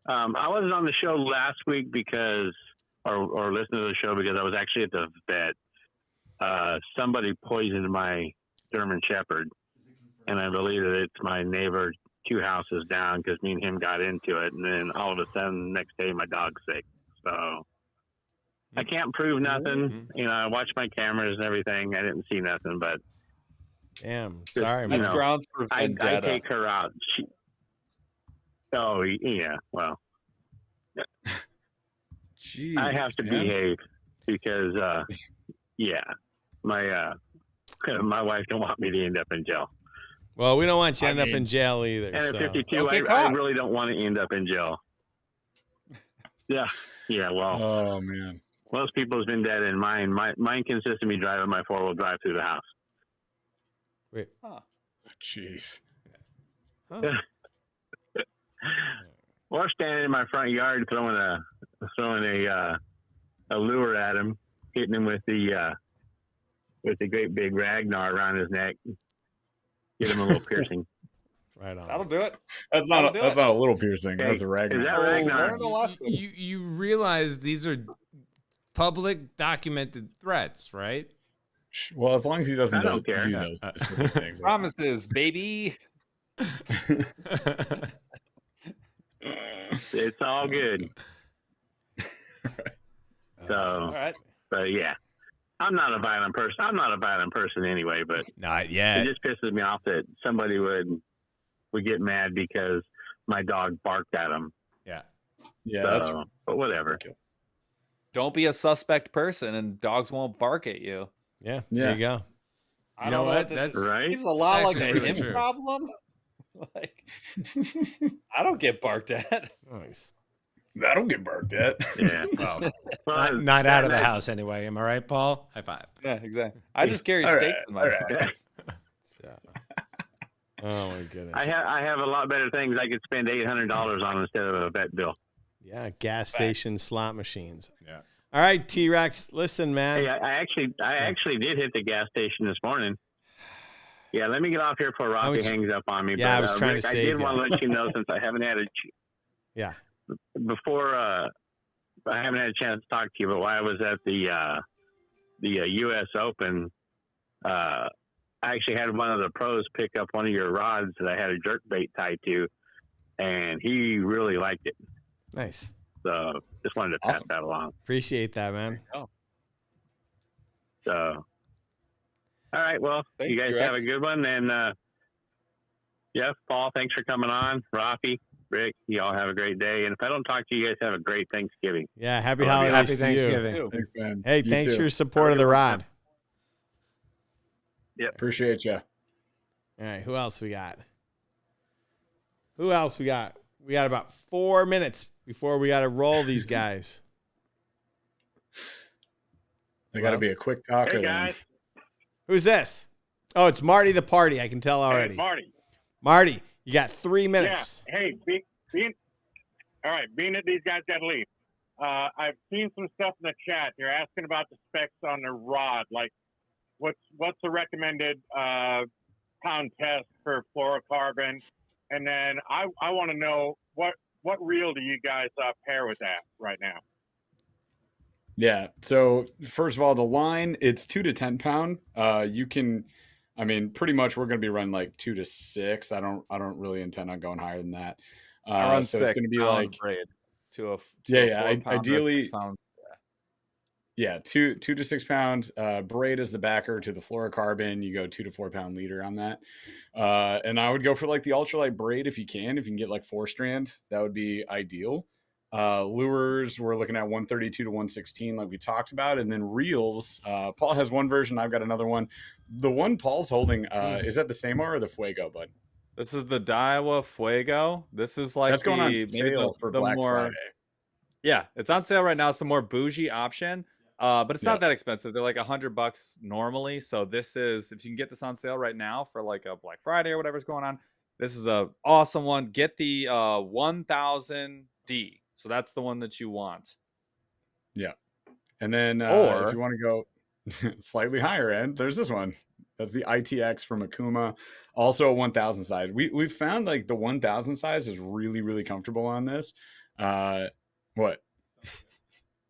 I wasn't on the show last week because, or listened to the show because I was actually at the vet. Somebody poisoned my German Shepherd, and I believe that it's my neighbor 2 houses down because me and him got into it, and then all of a sudden, the next day, my dog's sick. So I can't prove nothing. I watched my cameras and everything. I didn't see nothing, but Damn. Sorry, man. That's grounds for I vendetta. take her out. Yeah. Well, Jeez, I have to man. behave because, my wife don't want me to end up in jail. Well, we don't want you to I end up mean- in jail either. And at so. 52, Don't get I caught. really don't want to end up in jail. Yeah. Well, Oh man. most people's been dead, and mine consists of me driving my 4-wheel drive through the house. Jeez. Or standing in my front yard throwing a lure at him, hitting him with the great big Ragnar around his neck, get him a little piercing. Right on. That'll do it. That's That'll do not it. a little piercing. Hey, That's a Ragnar. Is that Ragnar? Learn a lesson. You realize these are public documented threats, right? Well, as long as he doesn't I don't do care. those specific things. Promises, baby. It's all good. So, All right. but yeah, I'm not a violent person. I'm not a violent person anyway, but Not it yet. just pisses me off that somebody would get mad because my dog barked at him. Yeah. Yeah, So, that's but whatever. ridiculous. Don't be a suspect person, and dogs won't bark at you. Yeah. Yeah. There you go. I You don't know know what? that That's- Right? seems a lot like actually a really him true. problem. Like, I don't get barked at. Nice. That'll get burnt yet. Yeah. Well, not out of the house anyway. Am I right, Paul? High five. Yeah, exactly. I just carry All steak right, in my all right. pockets. Oh my goodness. I have a lot better things I could spend $800 on instead of a vet bill. Yeah, gas station slot machines. Yeah. All right, T-Rex, listen, man. Hey, I actually did hit the gas station this morning. Yeah, let me get off here before Raphie hangs up on me. Yeah, but, I was trying Rick, to I save did you. want to let you know since I haven't had before I haven't had a chance to talk to you, but while I was at the U.S. Open, I actually had one of the pros pick up one of your rods that I had a jerk bait tied to, and he really liked it. Nice. So just wanted to pass that along. Appreciate that, man. So, all right. Well, you guys have a good one. And Jeff, Paul, thanks for coming on. Raphie, Rick, you all have a great day. And if I don't talk to you guys, have a great Thanksgiving. Yeah, happy holidays Happy to Thanksgiving. you. Thanks, man. Hey, You thanks too. for your support of the rod. Yep. Appreciate you. All right, who else we got? We got about 4 minutes before we got to roll these guys. They got to be a quick talker. Hey, guys. Who's this? Oh, it's Marty the Party. I can tell already. Marty. Marty, you got 3 minutes. Yeah. Hey, being that these guys got to leave, I've seen some stuff in the chat. They're asking about the specs on the rod. Like, what's the recommended pound test for fluorocarbon? And then I want to know what reel do you guys pair with that right now? Yeah. So first of all, the line, it's 2 to 10 pound. You can, I mean, pretty much we're going to be running like 2 to 6. I don't really intend on going higher than that. I run so 6 it's going to be pound like, braid to a yeah. 4 pound, Ideally, 6 pound. yeah, 2 to 6 pound braid is the backer to the fluorocarbon. You go 2 to 4 pound leader on that. And I would go for like the ultralight braid if you can get like 4 strand, that would be ideal. Lures, we're looking at 132 to 116, like we talked about. And then reels, Paul has one version. I've got another one. The one Paul's holding, is that the Samar or the Fuego, bud? This is the Daiwa Fuego. This is like that's going on sale for Black Friday. Yeah, it's on sale right now. It's a more bougie option. But it's not that expensive. They're like $100 normally. So this is, if you can get this on sale right now for like a Black Friday or whatever's going on, this is a awesome one. Get the 1000D. So that's the one that you want. Yeah. And then or if you want to go slightly higher end, there's this one. That's the ITX from Akuma. Also a 1000 size. We've found like the 1000 size is really, really comfortable on this. What?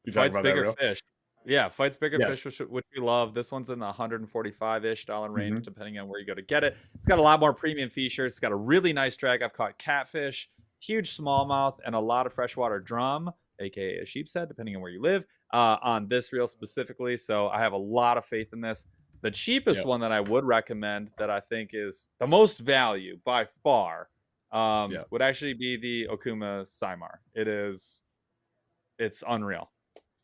You talking fights about bigger that fish. Yeah, fights bigger Yes. fish, which we love. This one's in the $145-ish range, depending on where you go to get it. It's got a lot more premium features. It's got a really nice drag. I've caught catfish, huge smallmouth, and a lot of freshwater drum, aka a sheep's head, depending on where you live, on this reel specifically. So I have a lot of faith in this. The cheapest one that I would recommend that I think is the most value by far would actually be the Okuma Saimar. It's unreal.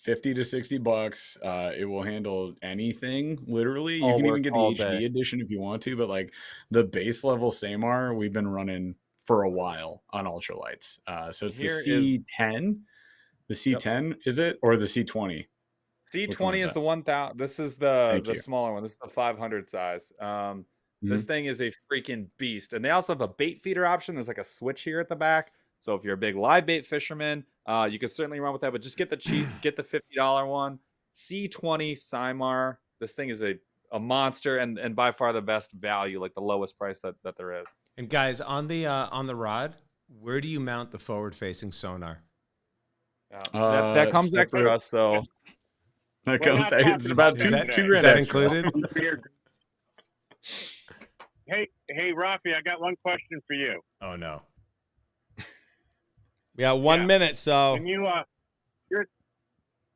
$50 to $60. It will handle anything, literally. You All can even work get the all HD day. edition if you want to, but like the base level Samar, we've been running for a while on ultralights. So it's Here the C10. The C10 is it, or the C20? C20 is the 1000. This is the smaller one. This is the 500 size. This thing is a freaking beast. And they also have a bait feeder option. There's like a switch here at the back. So if you're a big live bait fisherman, you can certainly run with that. But just get the cheap, get the $50 one. C20 Saimar. This thing is a monster and by far the best value, like the lowest price that there is. And guys, on the rod, where do you mount the forward-facing sonar? That comes extra. So that comes. It's about $2 grand. Is that included? Hey, Raphie, I got one question for you. Oh no. We got 1 minute, so Can you you're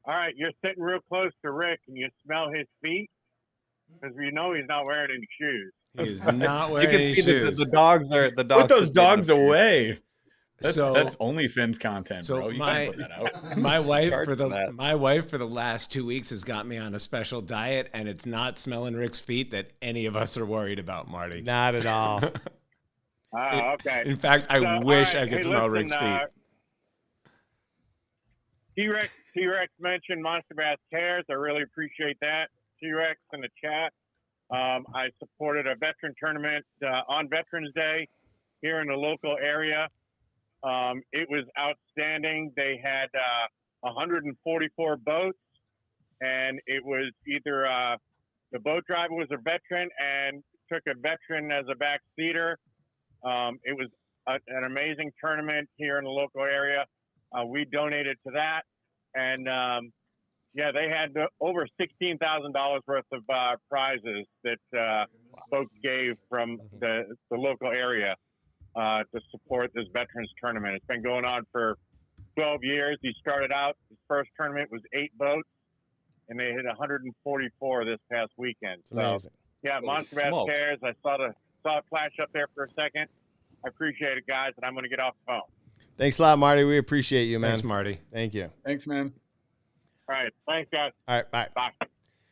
all right, you're sitting real close to Rick and you smell his feet? Because you know he's not wearing any shoes. He is not wearing you can any see shoes. the dogs are the dogs. Put those dogs away. That's So- OnlyFins content, so bro. You my- can't put that out. My wife Charge for for that. my wife for the last 2 weeks has got me on a special diet, and it's not smelling Rick's feet that any of us are worried about, Marty. not at all. Oh, okay. In fact, I So, wish all I right, could hey, smell listen, Rick's feet. T-Rex mentioned Monster Bass Cares. I really appreciate that. T-Rex in the chat. I supported a veteran tournament on Veterans Day here in the local area. It was outstanding. They had 144 boats, and it was either the boat driver was a veteran and took a veteran as a backseater. It was an amazing tournament here in the local area. We donated to that, and they had over $16,000 worth of prizes that folks gave from the local area to support this veterans tournament. It's been going on for 12 years. He started out, his first tournament was 8 boats, and they hit 144 this past weekend. It's amazing. Yeah, Monster Bass Cares. I saw it flash up there for a second. I appreciate it, guys, and I'm going to get off the phone. Thanks a lot, Marty. We appreciate you, man. Thanks, Marty. Thank you. Thanks, man. All right. Thanks, guys. All right. Bye. Bye.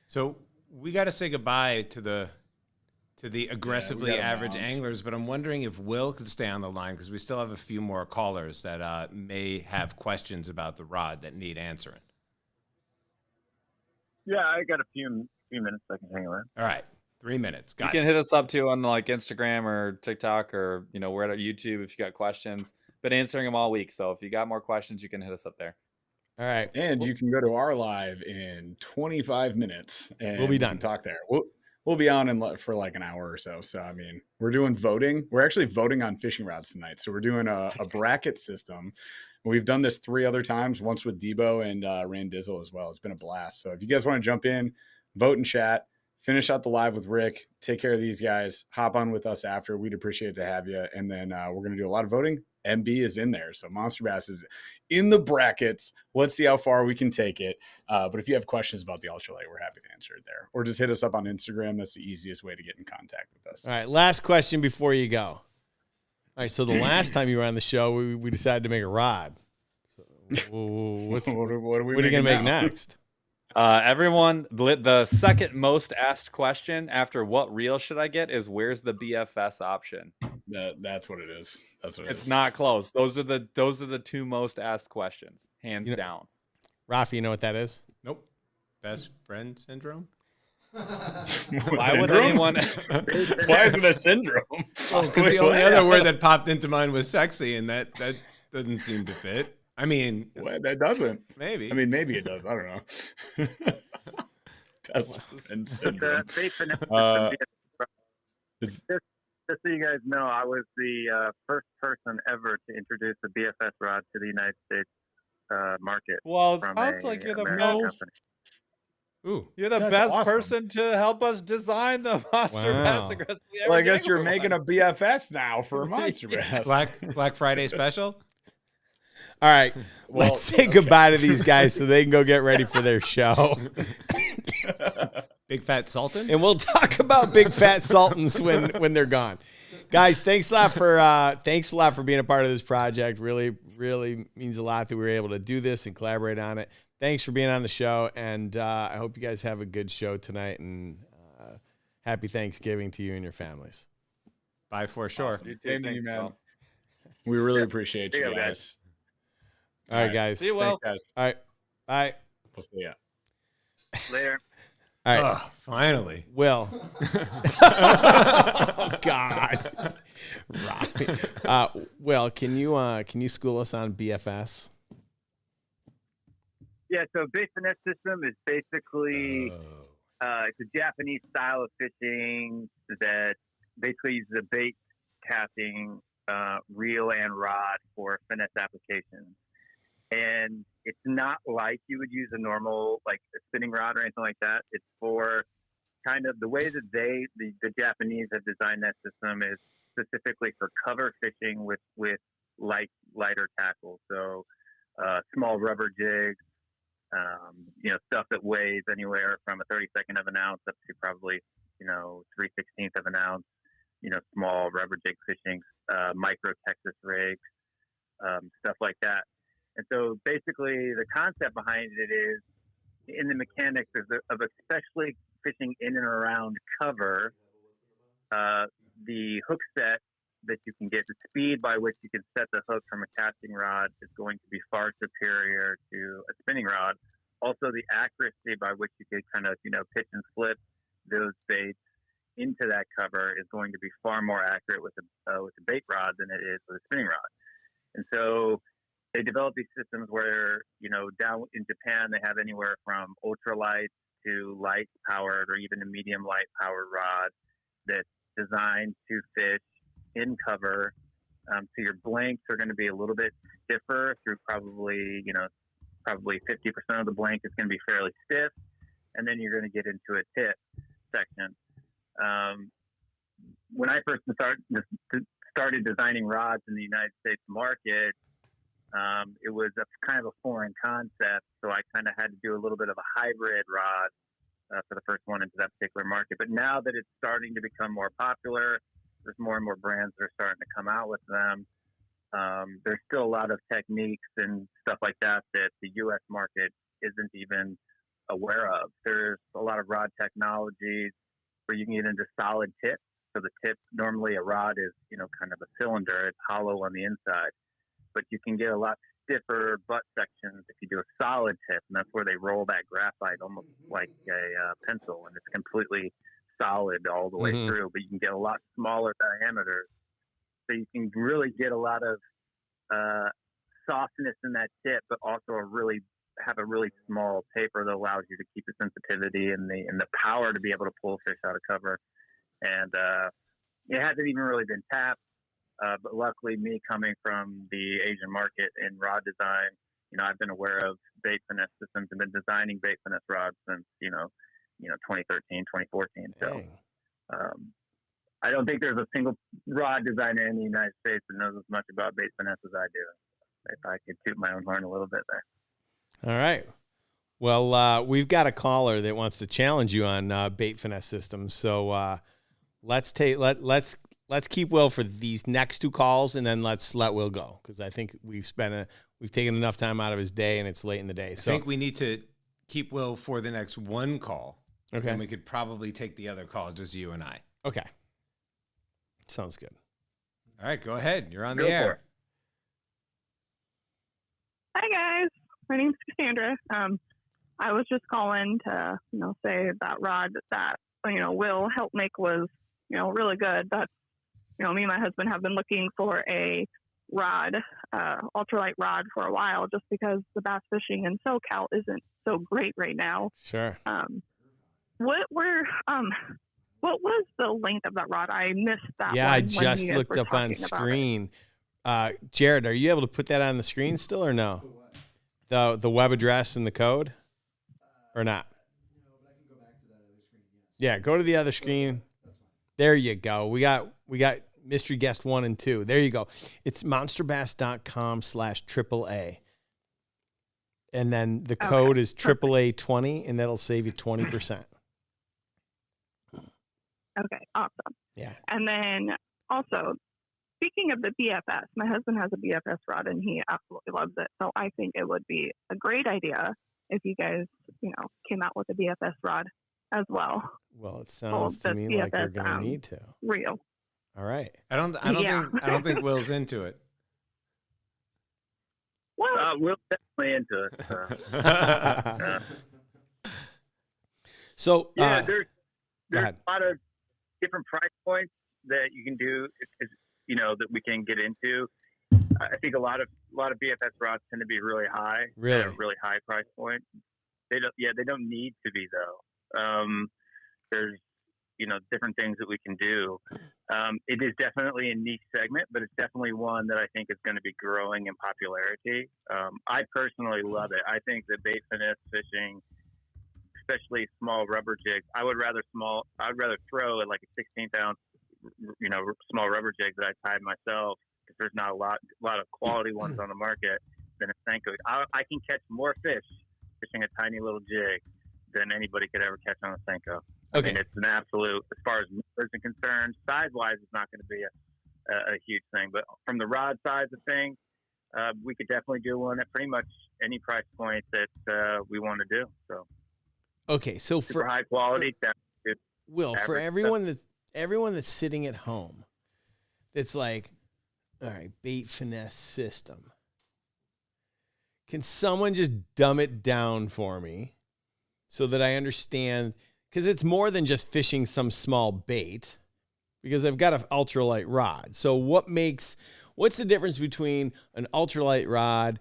So we got to say goodbye to the aggressively average anglers, but I'm wondering if Will could stay on the line because we still have a few more callers that may have questions about the rod that need answering. Yeah, I got a few minutes I can hang around. All right. 3 minutes. You can hit us up too on like Instagram or TikTok or we're at YouTube if you got questions. Been answering them all week, so if you got more questions, you can hit us up there. All right, and you can go to our live in 25 minutes, and we'll be done. Talk there. We'll be on for like an hour or so. So I mean, we're doing voting. We're actually voting on fishing routes tonight. So we're doing a bracket system. We've done this 3 other times. Once with Debo and Randizzle as well. It's been a blast. So if you guys want to jump in, vote and chat. Finish out the live with Rick, take care of these guys, hop on with us after. We'd appreciate to have you. And then we're going to do a lot of voting. MB is in there. So Monster Bass is in the brackets. Let's see how far we can take it. But if you have questions about the ultralight, we're happy to answer it there. Or just hit us up on Instagram. That's the easiest way to get in contact with us. All right, last question before you go. All right, so the last time you were on the show, we decided to make a rod. So what are you going to make next? Everyone, the second most asked question after what reel should I get is where's the BFS option? That's what it is. That's what it is. It's not close. Those are the 2 most asked questions, hands down. Raphie, you know what that is? Nope. Best friend syndrome? Why would anyone? Why is it a syndrome? Because the only other word that popped into mind was sexy, and that doesn't seem to fit. I mean, that doesn't. Maybe. I mean, maybe it does. I don't know. Best friend syndrome. Just so you guys know, I was the first person ever to introduce the BFS rod to the United States market. Well, it sounds like you're the most. Ooh, you're the best person to help us design the Monster Bass aggressively. Well, I guess you're making a BFS now for a Monster Bass. Black Friday special. All right, let's say goodbye to these guys so they can go get ready for their show. Big Fat Sultan? And we'll talk about Big Fat Sultans when they're gone. Guys, thanks a lot for being a part of this project. Really, really means a lot that we were able to do this and collaborate on it. Thanks for being on the show, and I hope you guys have a good show tonight, and happy Thanksgiving to you and your families. Bye for sure. Awesome. Same to you, man. We really appreciate you guys. All right, guys. See you, Will. Thanks, guys. All right. Bye. We'll see ya. Later. All right. Finally. Will. Oh, God. Will, can you school us on BFS? Yeah, so bait finesse system is basically it's a Japanese style of fishing that basically uses a bait casting reel and rod for finesse applications. And it's not like you would use a normal, like a spinning rod or anything like that. It's for kind of the way that the Japanese have designed that system is specifically for cover fishing with lighter tackle. So small rubber jigs, stuff that weighs anywhere from a 32nd of an ounce up to probably, 3/16 of an ounce, small rubber jig fishing, micro Texas rigs, stuff like that. And so basically the concept behind it is in the mechanics of especially fishing in and around cover, the hook set that you can get, the speed by which you can set the hook from a casting rod is going to be far superior to a spinning rod. Also, the accuracy by which you can kind of, pitch and flip those baits into that cover is going to be far more accurate with a bait rod than it is with a spinning rod. And so they develop these systems where, down in Japan, they have anywhere from ultralight to light powered or even a medium light powered rod that's designed to fish in cover. So your blanks are going to be a little bit stiffer through probably 50% of the blank is going to be fairly stiff. And then you're going to get into a tip section. When I first started designing rods in the United States market, it was kind of a foreign concept. So I kind of had to do a little bit of a hybrid rod for the first one into that particular market. But now that it's starting to become more popular, there's more and more brands that are starting to come out with them. There's still a lot of techniques and stuff like that the U.S. market isn't even aware of. There's a lot of rod technologies where you can get into solid tips. So the tip, normally a rod is, kind of a cylinder. It's hollow on the inside. But you can get a lot stiffer butt sections if you do a solid tip. And that's where they roll that graphite almost like a pencil. And it's completely solid all the way through. But you can get a lot smaller diameters. So you can really get a lot of softness in that tip, but also have a really small taper that allows you to keep the sensitivity and the power to be able to pull fish out of cover. And it hasn't even really been tapped. But luckily, me coming from the Asian market in rod design, I've been aware of bait finesse systems and been designing bait finesse rods since 2013, 2014. So I don't think there's a single rod designer in the United States that knows as much about bait finesse as I do. If I could toot my own horn a little bit there. All right. Well, we've got a caller that wants to challenge you on bait finesse systems. So let's keep Will for these next two calls, and then let's let Will go, because I think we've taken enough time out of his day, and it's late in the day. So I think we need to keep Will for the next one call. Okay. And we could probably take the other call, just you and I. Okay. Sounds good. All right, go ahead. You're on Go the for air. it. Hi guys, my name's Cassandra. I was just calling to, say that rod that, Will helped make was, really good. That's, me and my husband have been looking for a rod, ultralight rod for a while, just because the bass fishing in SoCal isn't so great right now. Sure. What was the length of that rod? I missed that. Yeah, one I when just you guys looked were up on talking about it. screen. Jared, are you able to put that on the screen still or no? The web address and the code, or not? Yeah, go to the other screen. There you go. We got mystery guest 1 and 2. There you go. It's monsterbass.com/AAA. And then the code is AAA20, and that'll save you 20%. Okay, awesome. Yeah. And then also, speaking of the BFS, my husband has a BFS rod and he absolutely loves it. So I think it would be a great idea if you guys, came out with a BFS rod as well. Well, it sounds to me like you're going to need to. Real. All right. I don't think Will's into it. Well, Will's definitely into it. So yeah, go there's ahead. a lot of different price points that you can do, that we can get into. I think a lot of BFS rods tend to be really high, Really? at a really high price point. They don't need to be though. There's different things that we can do. It is definitely a niche segment, but it's definitely one that I think is going to be growing in popularity. I personally love it. I think that bait finesse fishing, especially small rubber jigs, I'd rather throw at like a 16th ounce, small rubber jig that I tied myself, because there's not a lot of quality ones on the market than a Senko. I can catch more fish fishing a tiny little jig than anybody could ever catch on a Senko. Okay. I mean, it's an absolute, as far as numbers are concerned, size-wise, it's not going to be a huge thing. But from the rod size of things, we could definitely do one at pretty much any price point that we want to do. So, Okay, so super for high quality. Will, for average everyone that's sitting at home, that's like, all right, bait finesse system. Can someone just dumb it down for me so that I understand? Because it's more than just fishing some small bait, because I've got an ultralight rod. So what's the difference between an ultralight rod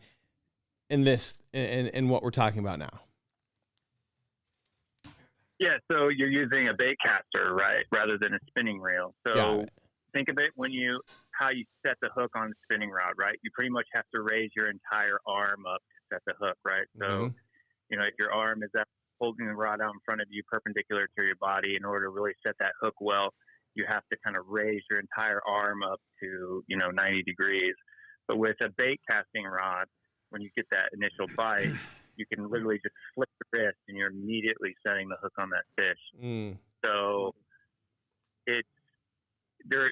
and this and what we're talking about now? Yeah, so you're using a bait caster, right, rather than a spinning reel. So think of it how you set the hook on the spinning rod, right? You pretty much have to raise your entire arm up to set the hook, right? So, if your arm is holding the rod out in front of you perpendicular to your body, in order to really set that hook well, you have to kind of raise your entire arm up to, 90 degrees. But with a bait casting rod, when you get that initial bite, you can literally just flip the wrist and you're immediately setting the hook on that fish. So there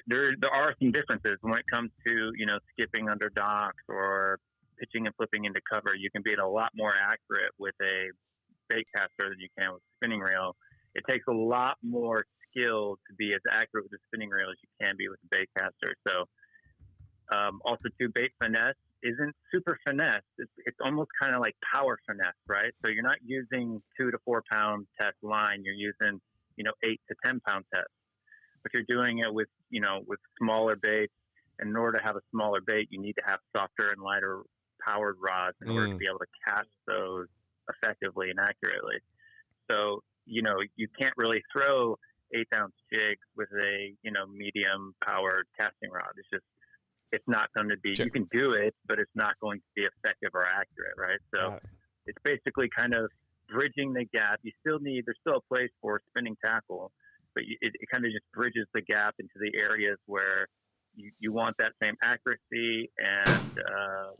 are some differences when it comes to, skipping under docks or pitching and flipping into cover. You can be a lot more accurate with a bait caster than you can with a spinning reel. It takes a lot more skill to be as accurate with a spinning reel as you can be with a bait caster. So also too, bait finesse isn't super finesse. It's almost kind of like power finesse, right? So you're not using 2 to 4 pound test line. You're using, 8 to 10 pound test. But you're doing it with smaller baits. And in order to have a smaller bait, you need to have softer and lighter powered rods in order to be able to cast those effectively and accurately. So, you can't really throw 8-ounce jigs with a, medium powered casting rod. It's not going to be, you can do it, but it's not going to be effective or accurate, right? So it's basically kind of bridging the gap. There's still a place for spinning tackle, but it kind of just bridges the gap into the areas where you want that same accuracy and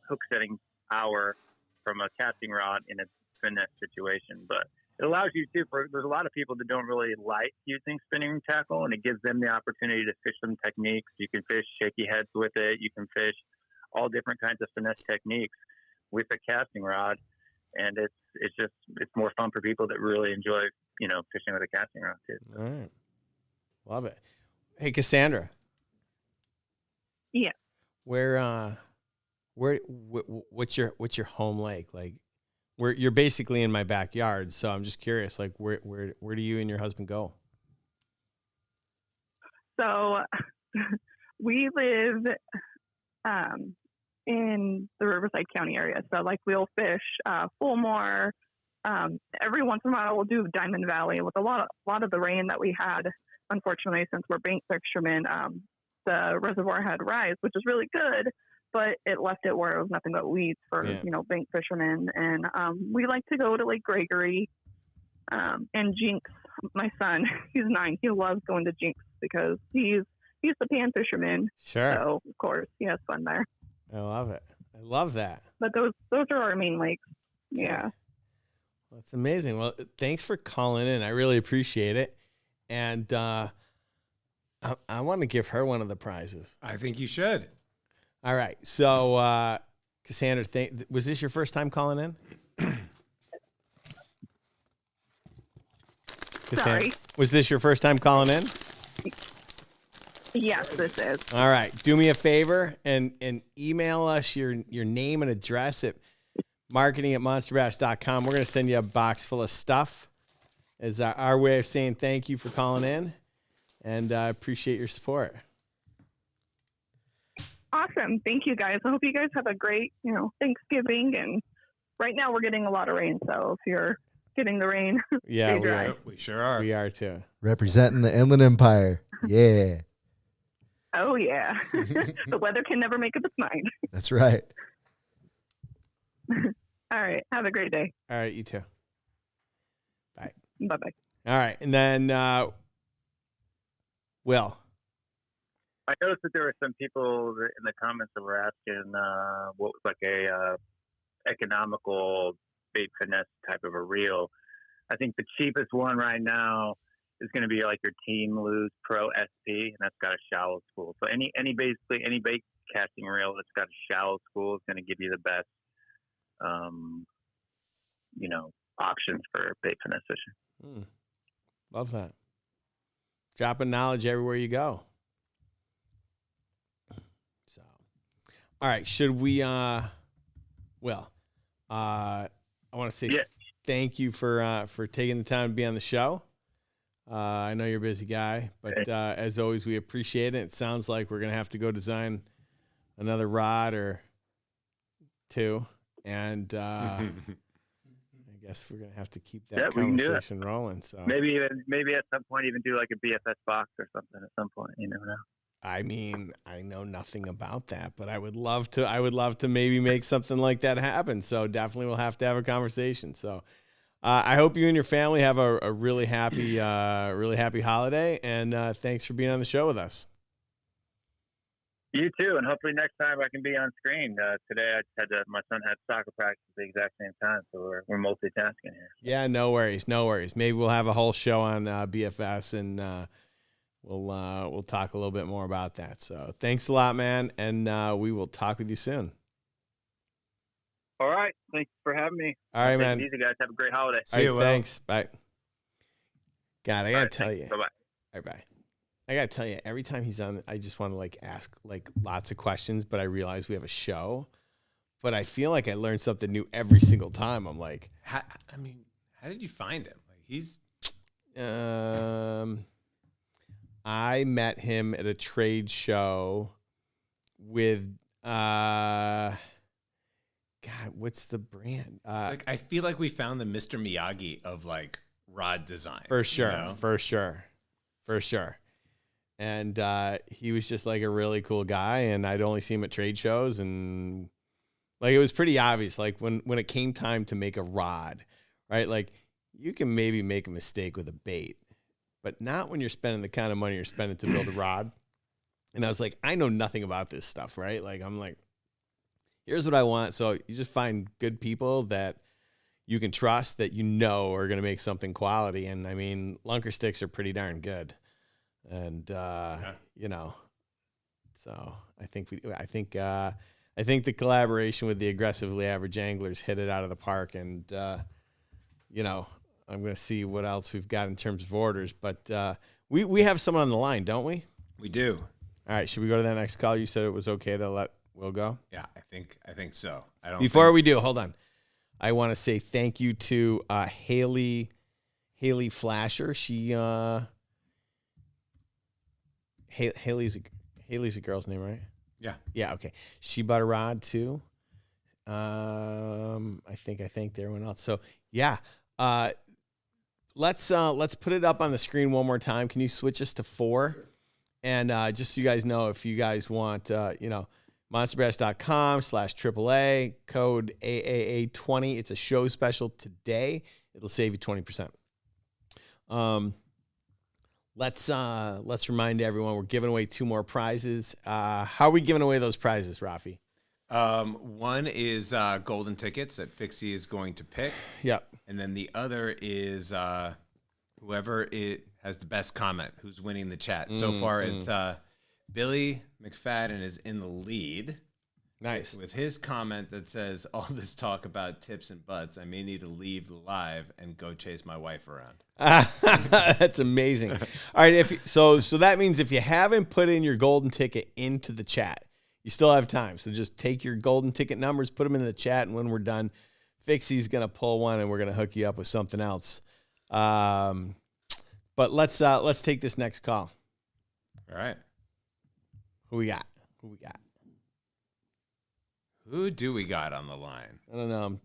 hook setting power from a casting rod in a finesse situation. But it allows you to, there's a lot of people that don't really like using spinning tackle, and it gives them the opportunity to fish some techniques. You can fish shaky heads with it. You can fish all different kinds of finesse techniques with a casting rod. And it's more fun for people that really enjoy, fishing with a casting rod too. All right. Love it. Hey, Cassandra. Yeah. What's your home lake? Like, you're basically in my backyard, so I'm just curious, like, where do you and your husband go? So we live in the Riverside County area. So like we'll fish Fulmore. Every once in a while we'll do Diamond Valley. With a lot of the rain that we had, unfortunately, since we're bank fishermen, the reservoir had rise, which is really good, but it left it where it was nothing but weeds for, bank fishermen. And we like to go to Lake Gregory and Jinx. My son, he's 9. He loves going to Jinx because he's the pan fisherman. Sure. So, of course, he has fun there. I love it. I love that. But those are our main lakes. Yeah. Well, that's amazing. Well, thanks for calling in. I really appreciate it. And I want to give her one of the prizes. I think you should. All right. So, Cassandra, was this your first time calling in? Sorry. Was this your first time calling in? Yes, this is. All right. Do me a favor and email us your name and address at marketing@monsterbass.com. We're going to send you a box full of stuff as our way of saying thank you for calling in, and I appreciate your support. Awesome. Thank you, guys. I hope you guys have a great, Thanksgiving. And right now we're getting a lot of rain. So if you're getting the rain, yeah, stay dry. We sure are. We are too. Representing the Inland Empire. Yeah. Oh, yeah. The weather can never make up its mind. That's right. All right. Have a great day. All right. You too. Bye. Bye-bye. All right. And then, Will. I noticed that there were some people in the comments that were asking what was like a economical bait finesse type of a reel. I think the cheapest one right now is going to be like your Team Lose Pro SP, and that's got a shallow spool. So any bait casting reel that's got a shallow spool is going to give you the best, options for bait finesse fishing. Love that. Dropping knowledge everywhere you go. All right. Should we? Well, I want to say thank you for taking the time to be on the show. I know you're a busy guy, but as always, we appreciate it. It sounds like we're gonna have to go design another rod or two, and I guess we're gonna have to keep that conversation rolling. So maybe at some point even do like a BFS box or something at some point. You never know. I mean, I know nothing about that, but I would love to maybe make something like that happen. So definitely we'll have to have a conversation. So I hope you and your family have a really happy holiday. And thanks for being on the show with us. You too. And hopefully next time I can be on screen. Today my son had soccer practice at the exact same time. So we're multitasking here. Yeah, no worries. Maybe we'll have a whole show on BFS and we'll talk a little bit more about that. So thanks a lot, man, and we will talk with you soon. All right. Thanks for having me. All right, man. Take it easy, guys. Have a great holiday. See you. Thanks. Bye. God, I gotta tell you. Bye-bye. All right, bye. I gotta tell you, every time he's on, I just want to ask lots of questions, but I realize we have a show. But I feel like I learn something new every single time. I'm like, how did you find him? He's I met him at a trade show with God, what's the brand? I feel like we found the Mr. Miyagi of rod design. For sure, you know? for sure. And he was just a really cool guy, and I'd only see him at trade shows, and it was pretty obvious. When it came time to make a rod, right? You can maybe make a mistake with a bait, but not when you're spending the kind of money you're spending to build a rod. And I was like, I know nothing about this stuff, right? I'm like, here's what I want. So you just find good people that you can trust that are going to make something quality. And I mean, lunker sticks are pretty darn good. And, so I think the collaboration with the aggressively average anglers hit it out of the park. And, I'm going to see what else we've got in terms of orders, but we have someone on the line, don't we? We do. All right. Should we go to that next call? You said it was okay to let Will go? Yeah, I think so. Before we do, hold on. I want to say thank you to Haley Flasher. She Haley's a girl's name, right? Yeah. Yeah. Okay. She bought a rod too. I think I thanked everyone else. So yeah. Let's put it up on the screen one more time. Can you switch us to 4? And just so you guys know, if you guys want, monsterbass.com/AAA, code AAA20. It's a show special today. It'll save you 20%. Let's remind everyone we're giving away 2 more prizes. How are we giving away those prizes, Raphie? One is golden tickets that Fixie is going to pick. Yep. And then the other is whoever has the best comment, who's winning the chat. So far, it's Billy McFadden is in the lead. Nice. With his comment that says, all this talk about tips and butts, I may need to leave the live and go chase my wife around. That's amazing. All right. So that means if you haven't put in your golden ticket into the chat, you still have time. So just take your golden ticket numbers, put them in the chat, and when we're done, Fixie's going to pull one, and we're going to hook you up with something else. But let's take this next call. All right. Who we got? Who do we got on the line? I don't know.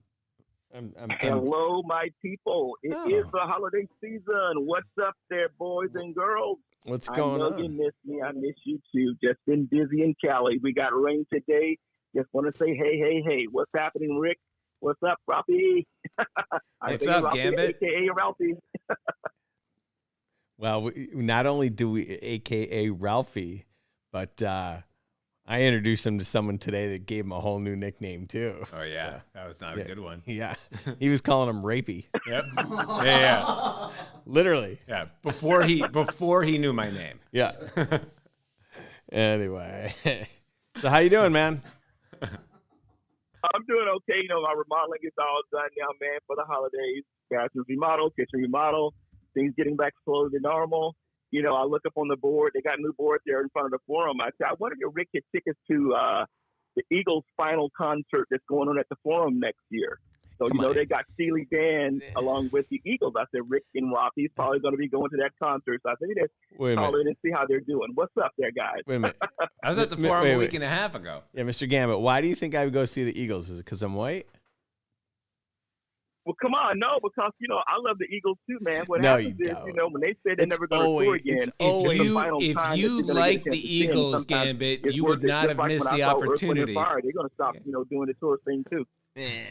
Hello, my people. It is the holiday season. What's up there, boys and girls? What's going on? I know you miss me. I miss you too. Just been busy in Cali. We got rain today. Just want to say, hey. What's happening, Rick? What's up, Raphie? What's up, Raphie, Gambit? AKA Ralphie. Well, not only do we AKA Ralphie, but I introduced him to someone today that gave him a whole new nickname too. Oh yeah, that was not a good one. Yeah, he was calling him Raphie. Yep. Yeah. Literally. Yeah. Before he knew my name. Yeah. Anyway, so how you doing, man? I'm doing okay. My remodeling is all done now, man, for the holidays. Bathroom remodel, kitchen remodel, things getting back slowly to normal. I look up on the board. They got new boards there in front of the forum. I said, I wonder if Rick could tickets to the Eagles' final concert that's going on at the Forum next year. So, they got Steely Dan along with the Eagles. I said, Rick and Raphie's probably going to be going to that concert. So I said, let's call in and see how they're doing. What's up there, guys? Wait a minute. I was at the Forum a week and a half ago. Yeah, Mr. Gambit, why do you think I would go see the Eagles? Is it because I'm white? Well, come on, no, because, I love the Eagles too, man. What No, happens you is, don't. when they say they're never going to tour again, If you like the Eagles, Gambit, you would not have missed the opportunity. They're going to stop, doing the tour thing too.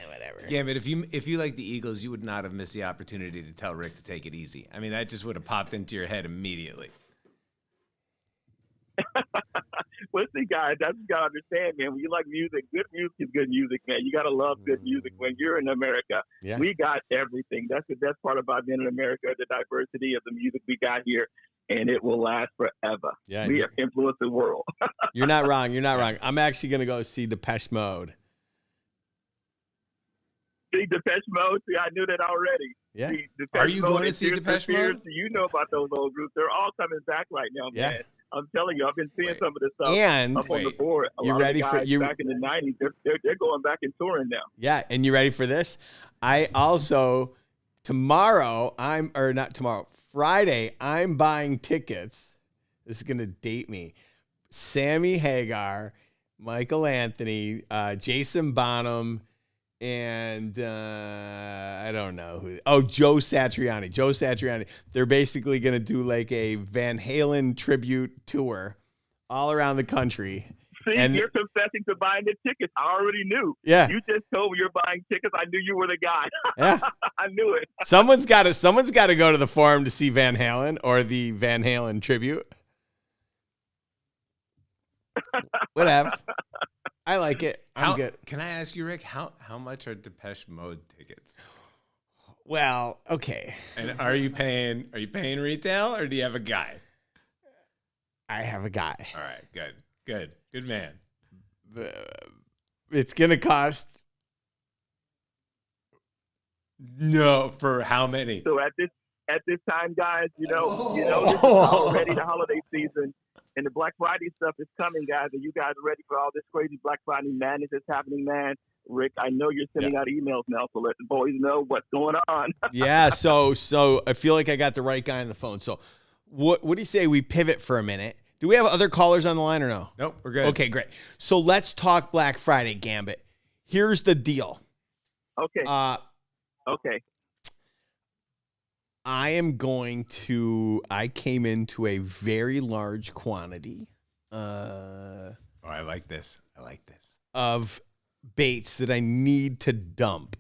Whatever. Gambit, if you like the Eagles, you would not have missed the opportunity to tell Rick to take it easy. I mean, that just would have popped into your head immediately. Well, see, guys, that's what you got to understand, man. When you like music, good music is good music, man. You got to love good music. When you're in America, we got everything. That's the best part about being in America, the diversity of the music we got here, and it will last forever. Yeah, we have influenced the world. You're not wrong. You're not wrong. I'm actually going to go see Depeche Mode. See Depeche Mode? See, I knew that already. Yeah. See, Are you going to see Depeche Mode? You know about those old groups. They're all coming back right now, man. I'm telling you, I've been seeing some of this stuff up on the board. You ready for you? Back in the 90s, they're going back and touring now. Yeah, and you ready for this? I also Friday, I'm buying tickets. This is gonna date me. Sammy Hagar, Michael Anthony, Jason Bonham, and I don't know who. Oh, Joe Satriani. They're basically going to do like a Van Halen tribute tour all around the country. See, you're confessing to buying the tickets. I already knew. Yeah. You just told me you're buying tickets. I knew you were the guy. Yeah. I knew it. Someone's got to go to the Forum to see Van Halen or the Van Halen tribute. Whatever. I like it. I'm good. Can I ask you, Rick, how much are Depeche Mode tickets? Well, okay. And are you paying retail or do you have a guy? I have a guy. All right, good man. It's gonna cost. No, for how many? So at this time, guys, this is already the holiday season. And the Black Friday stuff is coming, guys. Are you guys ready for all this crazy Black Friday madness that's happening, man? Rick, I know you're sending out emails now, so let the boys know what's going on. Yeah, so I feel like I got the right guy on the phone. So what do you say we pivot for a minute? Do we have other callers on the line or no? Nope, we're good. Okay, great. So let's talk Black Friday, Gambit. Here's the deal. Okay. Okay. I came into a very large quantity I like this. of baits that I need to dump.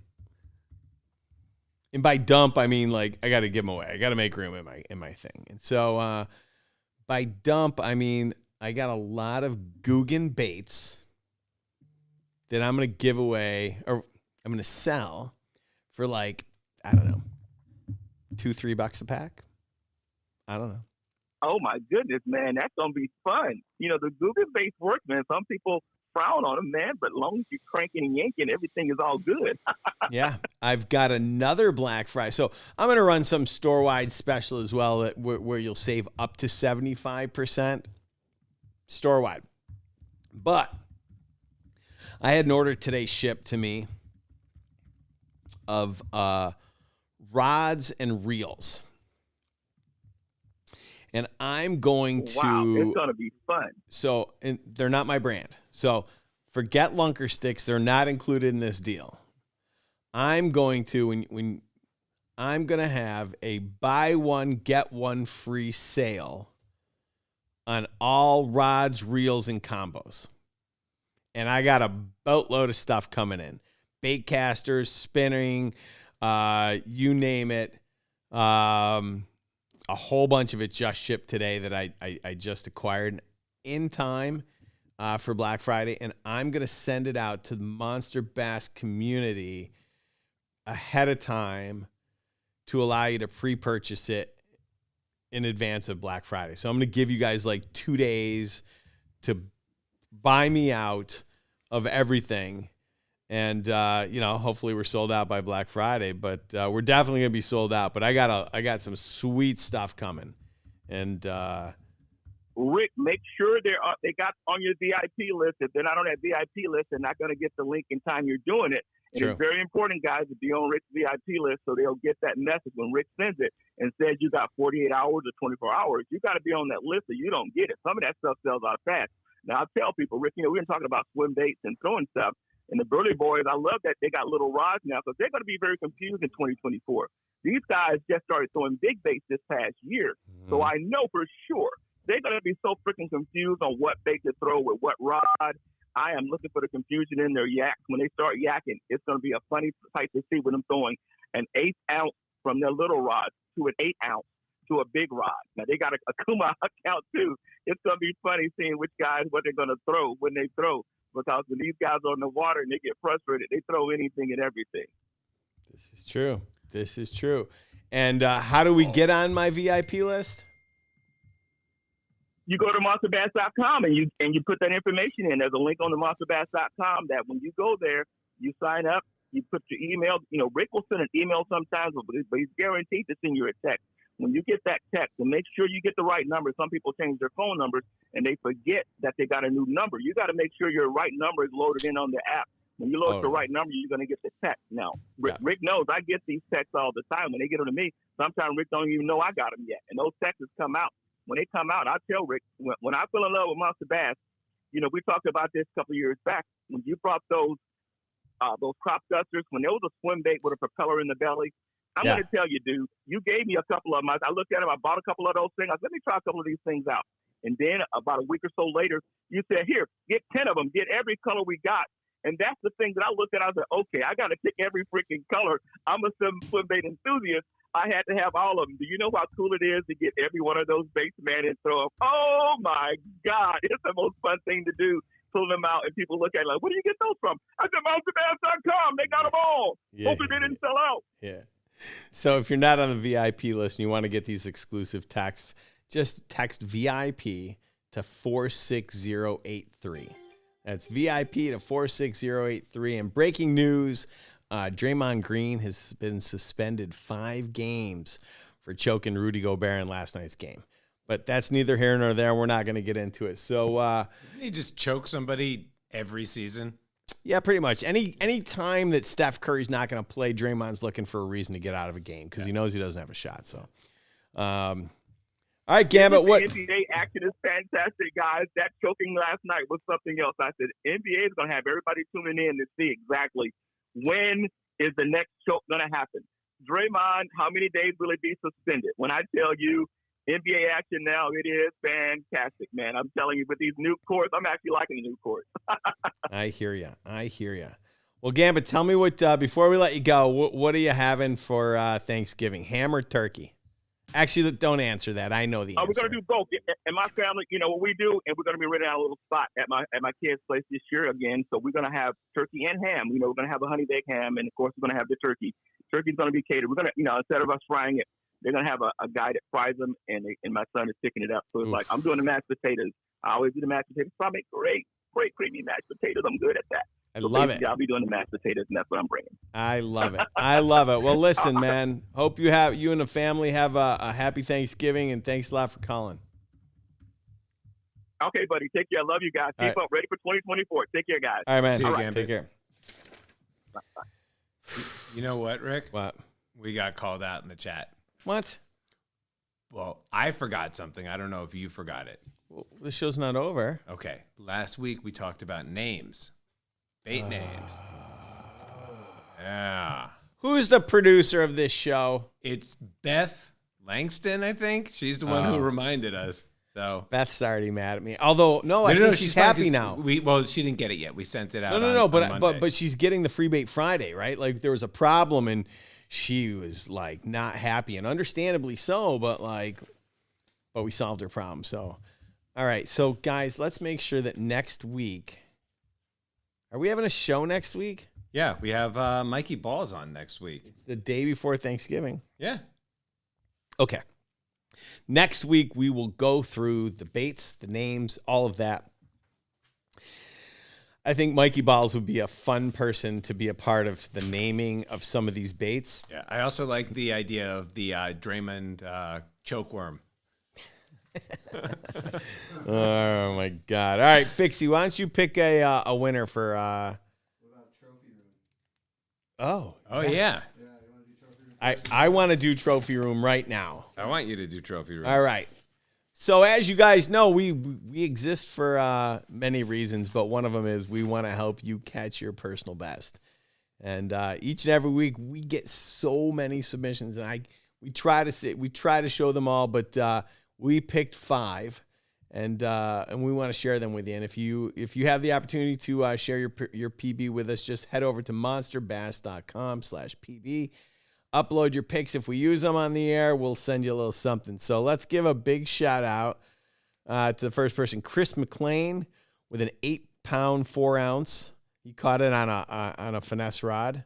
And by dump, I mean like I got to give them away. I got to make room in my thing. And so by dump, I mean I got a lot of Guggen baits that I'm going to give away or I'm going to sell for like, I don't know, $2-3 a pack. I don't know. Oh my goodness, man, that's gonna be fun. The Google based work, man. Some people frown on them, man, but as long as you're cranking and yanking, everything is all good. Yeah, I've got another Black Friday, so I'm gonna run some store wide special as well, where you'll save up to 75% store wide. But I had an order today shipped to me of rods and reels. And I'm going to... Wow, it's going to be fun. So, and they're not my brand. So, forget Lunker Sticks. They're not included in this deal. I'm going to, I'm going to have a buy one, get one free sale on all rods, reels, and combos. And I got a boatload of stuff coming in. Bait casters, spinning, you name it. A whole bunch of it just shipped today that I just acquired in time for Black Friday. And I'm going to send it out to the Monster Bass community ahead of time to allow you to pre-purchase it in advance of Black Friday. So I'm going to give you guys like 2 days to buy me out of everything. And, hopefully we're sold out by Black Friday, but we're definitely going to be sold out. But I got some sweet stuff coming. And Rick, make sure they got on your VIP list. If they're not on that VIP list, they're not going to get the link in time you're doing it. And True. it's very important, guys, to be on Rick's VIP list so they'll get that message when Rick sends it and says you got 48 hours or 24 hours. You got to be on that list or you don't get it. Some of that stuff sells out fast. Now, I tell people, Rick, we've been talking about swim baits and throwing stuff. And the Burley Boys, I love that they got little rods now because they're going to be very confused in 2024. These guys just started throwing big baits this past year. So I know for sure they're going to be so freaking confused on what bait to throw with what rod. I am looking for the confusion in their yaks. When they start yakking, it's going to be a funny sight to see with them throwing an 1/8 ounce from their little rod to an 8 ounce to a big rod. Now, they got a Kuma account, too. It's going to be funny seeing which guys, what they're going to throw when they throw. Because when these guys are on the water and they get frustrated, they throw anything and everything. This is true. This is true. And how do we get on my VIP list? You go to monsterbass.com and you put that information in. There's a link on the monsterbass.com that when you go there, you sign up, you put your email. Rick will send an email sometimes, but he's guaranteed to send you a text. When you get that text, and make sure you get the right number. Some people change their phone numbers and they forget that they got a new number. You got to make sure your right number is loaded in on the app. When you load the right number, you're going to get the text. Now, Rick knows I get these texts all the time. When they get them to me, sometimes Rick don't even know I got them yet. And those texts come out. When they come out, I tell Rick, when I fell in love with Monster Bass, we talked about this a couple of years back. When you brought those crop dusters, when there was a swim bait with a propeller in the belly, I'm going to tell you, dude, you gave me a couple of them. I looked at them. I bought a couple of those things. I said, let me try a couple of these things out. And then about a week or so later, you said, here, get 10 of them. Get every color we got. And that's the thing that I looked at. I said, okay, I got to pick every freaking color. I'm a swim bait enthusiast. I had to have all of them. Do you know how cool it is to get every one of those baits, man, and throw them? Oh, my God. It's the most fun thing to do. Pull them out, and people look at it like, where do you get those from? I said, monsterbass.com. They got them all. Hopefully they didn't sell out. Yeah. So if you're not on the VIP list and you want to get these exclusive texts, just text VIP to 46083. That's VIP to 46083. And breaking news, Draymond Green has been suspended 5 games for choking Rudy Gobert in last night's game. But that's neither here nor there. We're not going to get into it. So he just choke somebody every season. Yeah, pretty much. Any time that Steph Curry's not going to play, Draymond's looking for a reason to get out of a game because he knows he doesn't have a shot. So, all right, Gambit. What NBA action is fantastic, guys. That choking last night was something else. I said NBA is going to have everybody tuning in to see exactly when is the next choke going to happen. Draymond, how many days will it be suspended? When I tell you NBA action now, it is fantastic, man. I'm telling you, with these new courts, I'm actually liking the new courts. I hear you. Well, Gambit, tell me what, before we let you go, what are you having for Thanksgiving? Ham or turkey? Actually, don't answer that. I know the answer. We're going to do both. And my family, what we do, and we're going to be renting out a little spot at my kids' place this year again. So we're going to have turkey and ham. We're going to have a honey baked ham, and of course, we're going to have the turkey. Turkey's going to be catered. We're going to, instead of us frying it, they're going to have a guy that fries them, and my son is picking it up. So it's like, I'm doing the mashed potatoes. I always do the mashed potatoes. So I make great creamy mashed potatoes. I'm good at that. I love it. I'll be doing the mashed potatoes, and that's what I'm bringing. I love it. Well, listen, man, hope you and the family have a happy Thanksgiving, and thanks a lot for calling. Okay, buddy. Take care. I love you guys. Keep up. Ready for 2024. Take care, guys. All right, man. See you again. Take care. Bye. You know what, Rick? What? We got called out in the chat. What? Well, I forgot something. I don't know if you forgot it. Well, the show's not over. Okay. Last week we talked about names. Bait names. Yeah. Who's the producer of this show? It's Beth Langston, I think. She's the one who reminded us. So Beth's already mad at me. Although, I think she's happy now. Well, she didn't get it yet. We sent it out. No. But she's getting the free bait Friday, right? Like there was a problem and she was like not happy, and understandably so. But we solved her problem. So, all right. So guys, let's make sure that next week. Are we having a show next week? Yeah, we have Mikey Balls on next week. It's the day before Thanksgiving. Yeah. Okay. Next week, we will go through the baits, the names, all of that. I think Mikey Balls would be a fun person to be a part of the naming of some of these baits. Yeah, I also like the idea of the Draymond chokeworm. Oh my God! All right, Fixie, why don't you pick a winner for? Oh yeah. I want to do trophy room right now. I want you to do trophy room. All right. So as you guys know, we exist for many reasons, but one of them is we want to help you catch your personal best. And each and every week we get so many submissions, and we try to show them all, but we picked 5, and we want to share them with you. And if you have the opportunity to share your PB with us, just head over to monsterbass.com/PB. Upload your picks. If we use them on the air, we'll send you a little something. So let's give a big shout out to the first person, Chris McLean, with an 8-pound 4-ounce. He caught it on a finesse rod.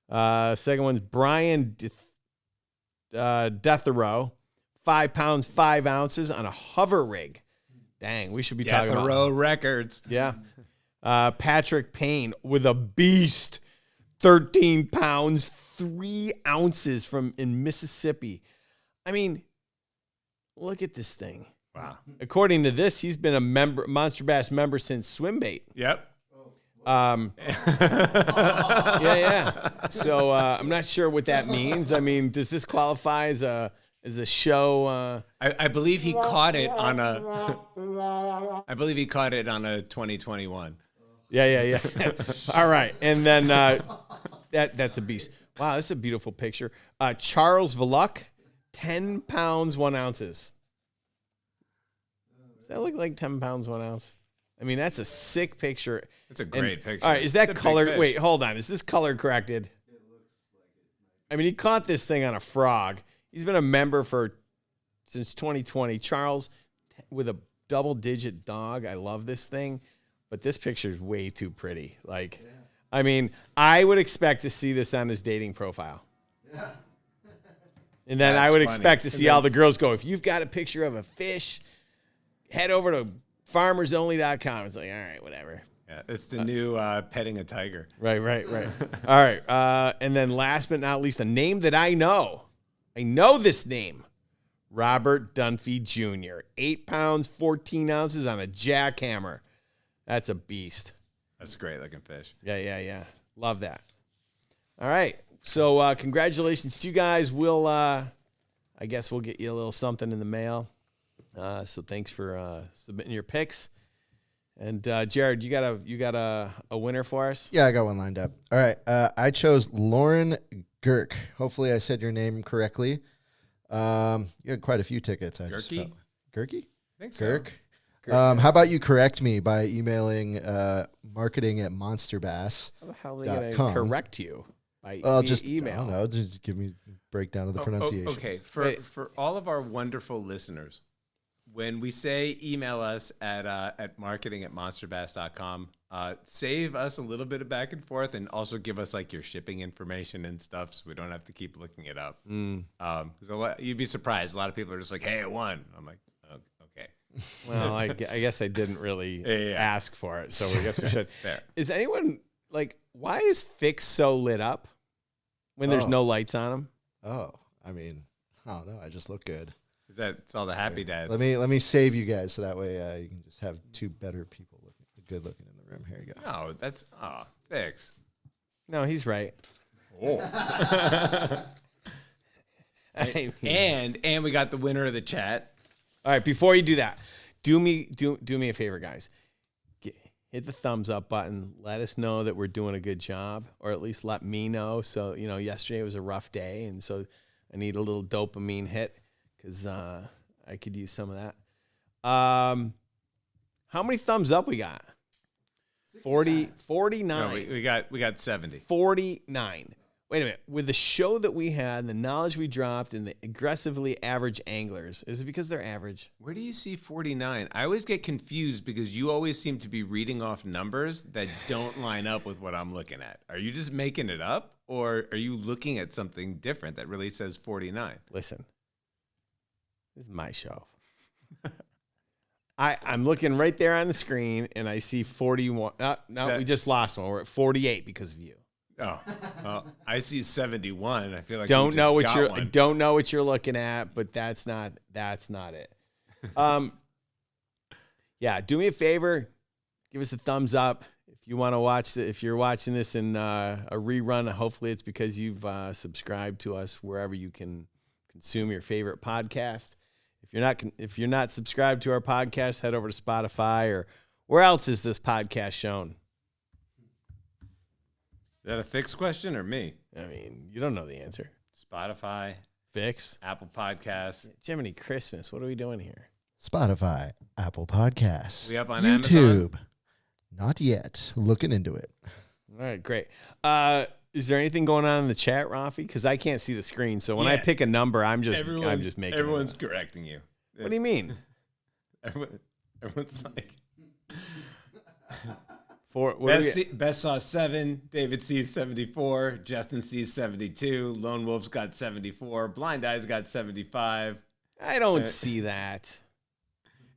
Second one's Brian Detherow, 5 pounds 5 ounces on a hover rig. Dang, we should be talking about Detherow Records. Yeah. Patrick Payne with a beast. 13 pounds, 3 ounces in Mississippi. I mean, look at this thing. Wow. According to this, he's been a Monster Bass member since Swimbait. Yep. Yeah. So I'm not sure what that means. I mean, does this qualify as a show? I believe he caught it on a. I believe he caught it on a 2021. Yeah. All right, and then that's a beast. Wow, that's a beautiful picture. Charles Valuck, 10 pounds 1 ounces. Does that look like 10 pounds 1 ounce? I mean, that's a sick picture. It's a great picture. All right, is that colored? Wait, hold on. Is this color corrected? I mean, he caught this thing on a frog. He's been a member since 2020. Charles, with a double-digit dog. I love this thing. But this picture is way too pretty. Like, yeah. I mean, I would expect to see this on his dating profile. Yeah. And then I would expect to see all the girls go, if you've got a picture of a fish, head over to farmersonly.com. It's like, all right, whatever. Yeah, it's the new petting a tiger. Right. All right. And then last but not least, a name that I know. I know this name. Robert Dunphy Jr. 8 pounds, 14 ounces on a jackhammer. That's a beast. That's a great looking fish. Yeah. Love that. All right. So congratulations to you guys. We'll, I guess we'll get you a little something in the mail. So thanks for submitting your picks. And Jared, you got a winner for us? Yeah, I got one lined up. All right. I chose Lauren Girk. Hopefully I said your name correctly. You had quite a few tickets. Gurky? I think so. Girk. How about you correct me by emailing marketing@monsterbass.com. How the hell are they going to correct you? By email? I don't know. Just give me a breakdown of the pronunciation. Okay. For all of our wonderful listeners, when we say email us at marketing@monsterbass.com, save us a little bit of back and forth and also give us like your shipping information and stuff so we don't have to keep looking it up. So you'd be surprised. A lot of people are just like, hey, I won. I'm like, okay. Well, I guess I didn't really ask for it, so I guess we should. Fair. Is anyone, like, why is Fix so lit up when there's no lights on him? Oh, I mean, I don't know. I just look good. It's all the happy dads. Let me save you guys so that way you can just have two better people good looking in the room. Here you go. No, that's Fix. No, he's right. Oh. And we got the winner of the chat. All right, before you do that, do me a favor, guys. Hit the thumbs up button. Let us know that we're doing a good job, or at least let me know. So, yesterday was a rough day, and so I need a little dopamine hit because I could use some of that. How many thumbs up we got? 49. No, we got 70. 49. Wait a minute. With the show that we had, the knowledge we dropped, and the aggressively average anglers, is it because they're average? Where do you see 49? I always get confused because you always seem to be reading off numbers that don't line up with what I'm looking at. Are you just making it up, or are you looking at something different that really says 49? Listen, this is my show. I'm looking right there on the screen, and I see 41. No, we just lost one. We're at 48 because of you. Oh, well, I see 71. I feel like I don't know what you're looking at, but that's not it. Yeah, do me a favor. Give us a thumbs up. If you want to watch if you're watching this in a rerun, hopefully it's because you've subscribed to us wherever you can consume your favorite podcast. If you're not subscribed to our podcast, head over to Spotify or where else is this podcast shown? Is that a fixed question or me? I mean, you don't know the answer. Spotify, Fixed. Apple Podcasts. Jiminy Christmas, what are we doing here? Spotify, Apple Podcasts, We up on YouTube. Amazon? Not yet. Looking into it. All right, great. Is there anything going on in the chat, Raphie? Because I can't see the screen. So when I Yeah. pick a number, I'm just making. Everyone's correcting you. What do you mean? Everyone's like, Best saw 7, David sees 74, Justin sees 72, Lone Wolf's got 74, Blind Eye's got 75. I don't see that.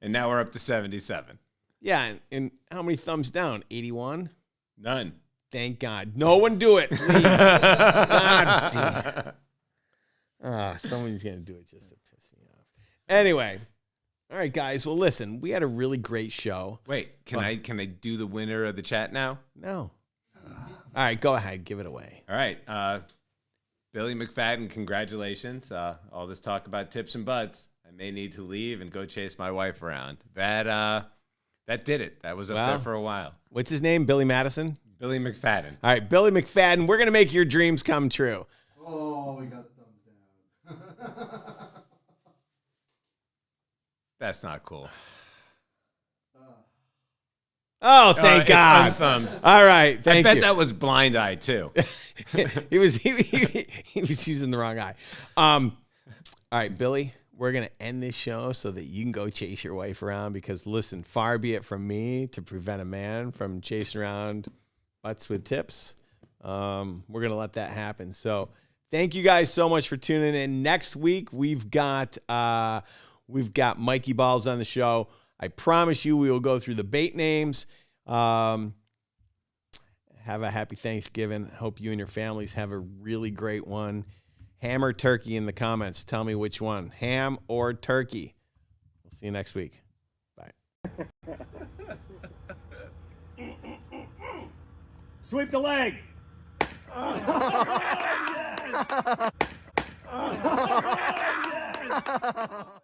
And now we're up to 77. Yeah, and how many thumbs down? 81? None. Thank God. No one do it, please. God damn. Someone's going to do it just to piss me off. Anyway. All right, guys. Well, listen, we had a really great show. Wait, can I do the winner of the chat now? No. All right, go ahead. Give it away. All right. Billy McFadden, congratulations. All this talk about tips and butts. I may need to leave and go chase my wife around. That did it. That was up there for a while. What's his name? Billy Madison? Billy McFadden. All right, Billy McFadden, we're going to make your dreams come true. Oh, we got a thumbs down. That's not cool. Oh, thank God. It's unthumbed. All right, thank you. I bet that was Blind Eye, too. he was using the wrong eye. All right, Billy, we're going to end this show so that you can go chase your wife around because, listen, far be it from me to prevent a man from chasing around butts with tips. We're going to let that happen. So thank you guys so much for tuning in. Next week, we've got Mikey Balls on the show. I promise you we will go through the bait names. Have a happy Thanksgiving. Hope you and your families have a really great one. Ham or turkey in the comments. Tell me which one, ham or turkey. We'll see you next week. Bye. Sweep the leg. Oh, yes.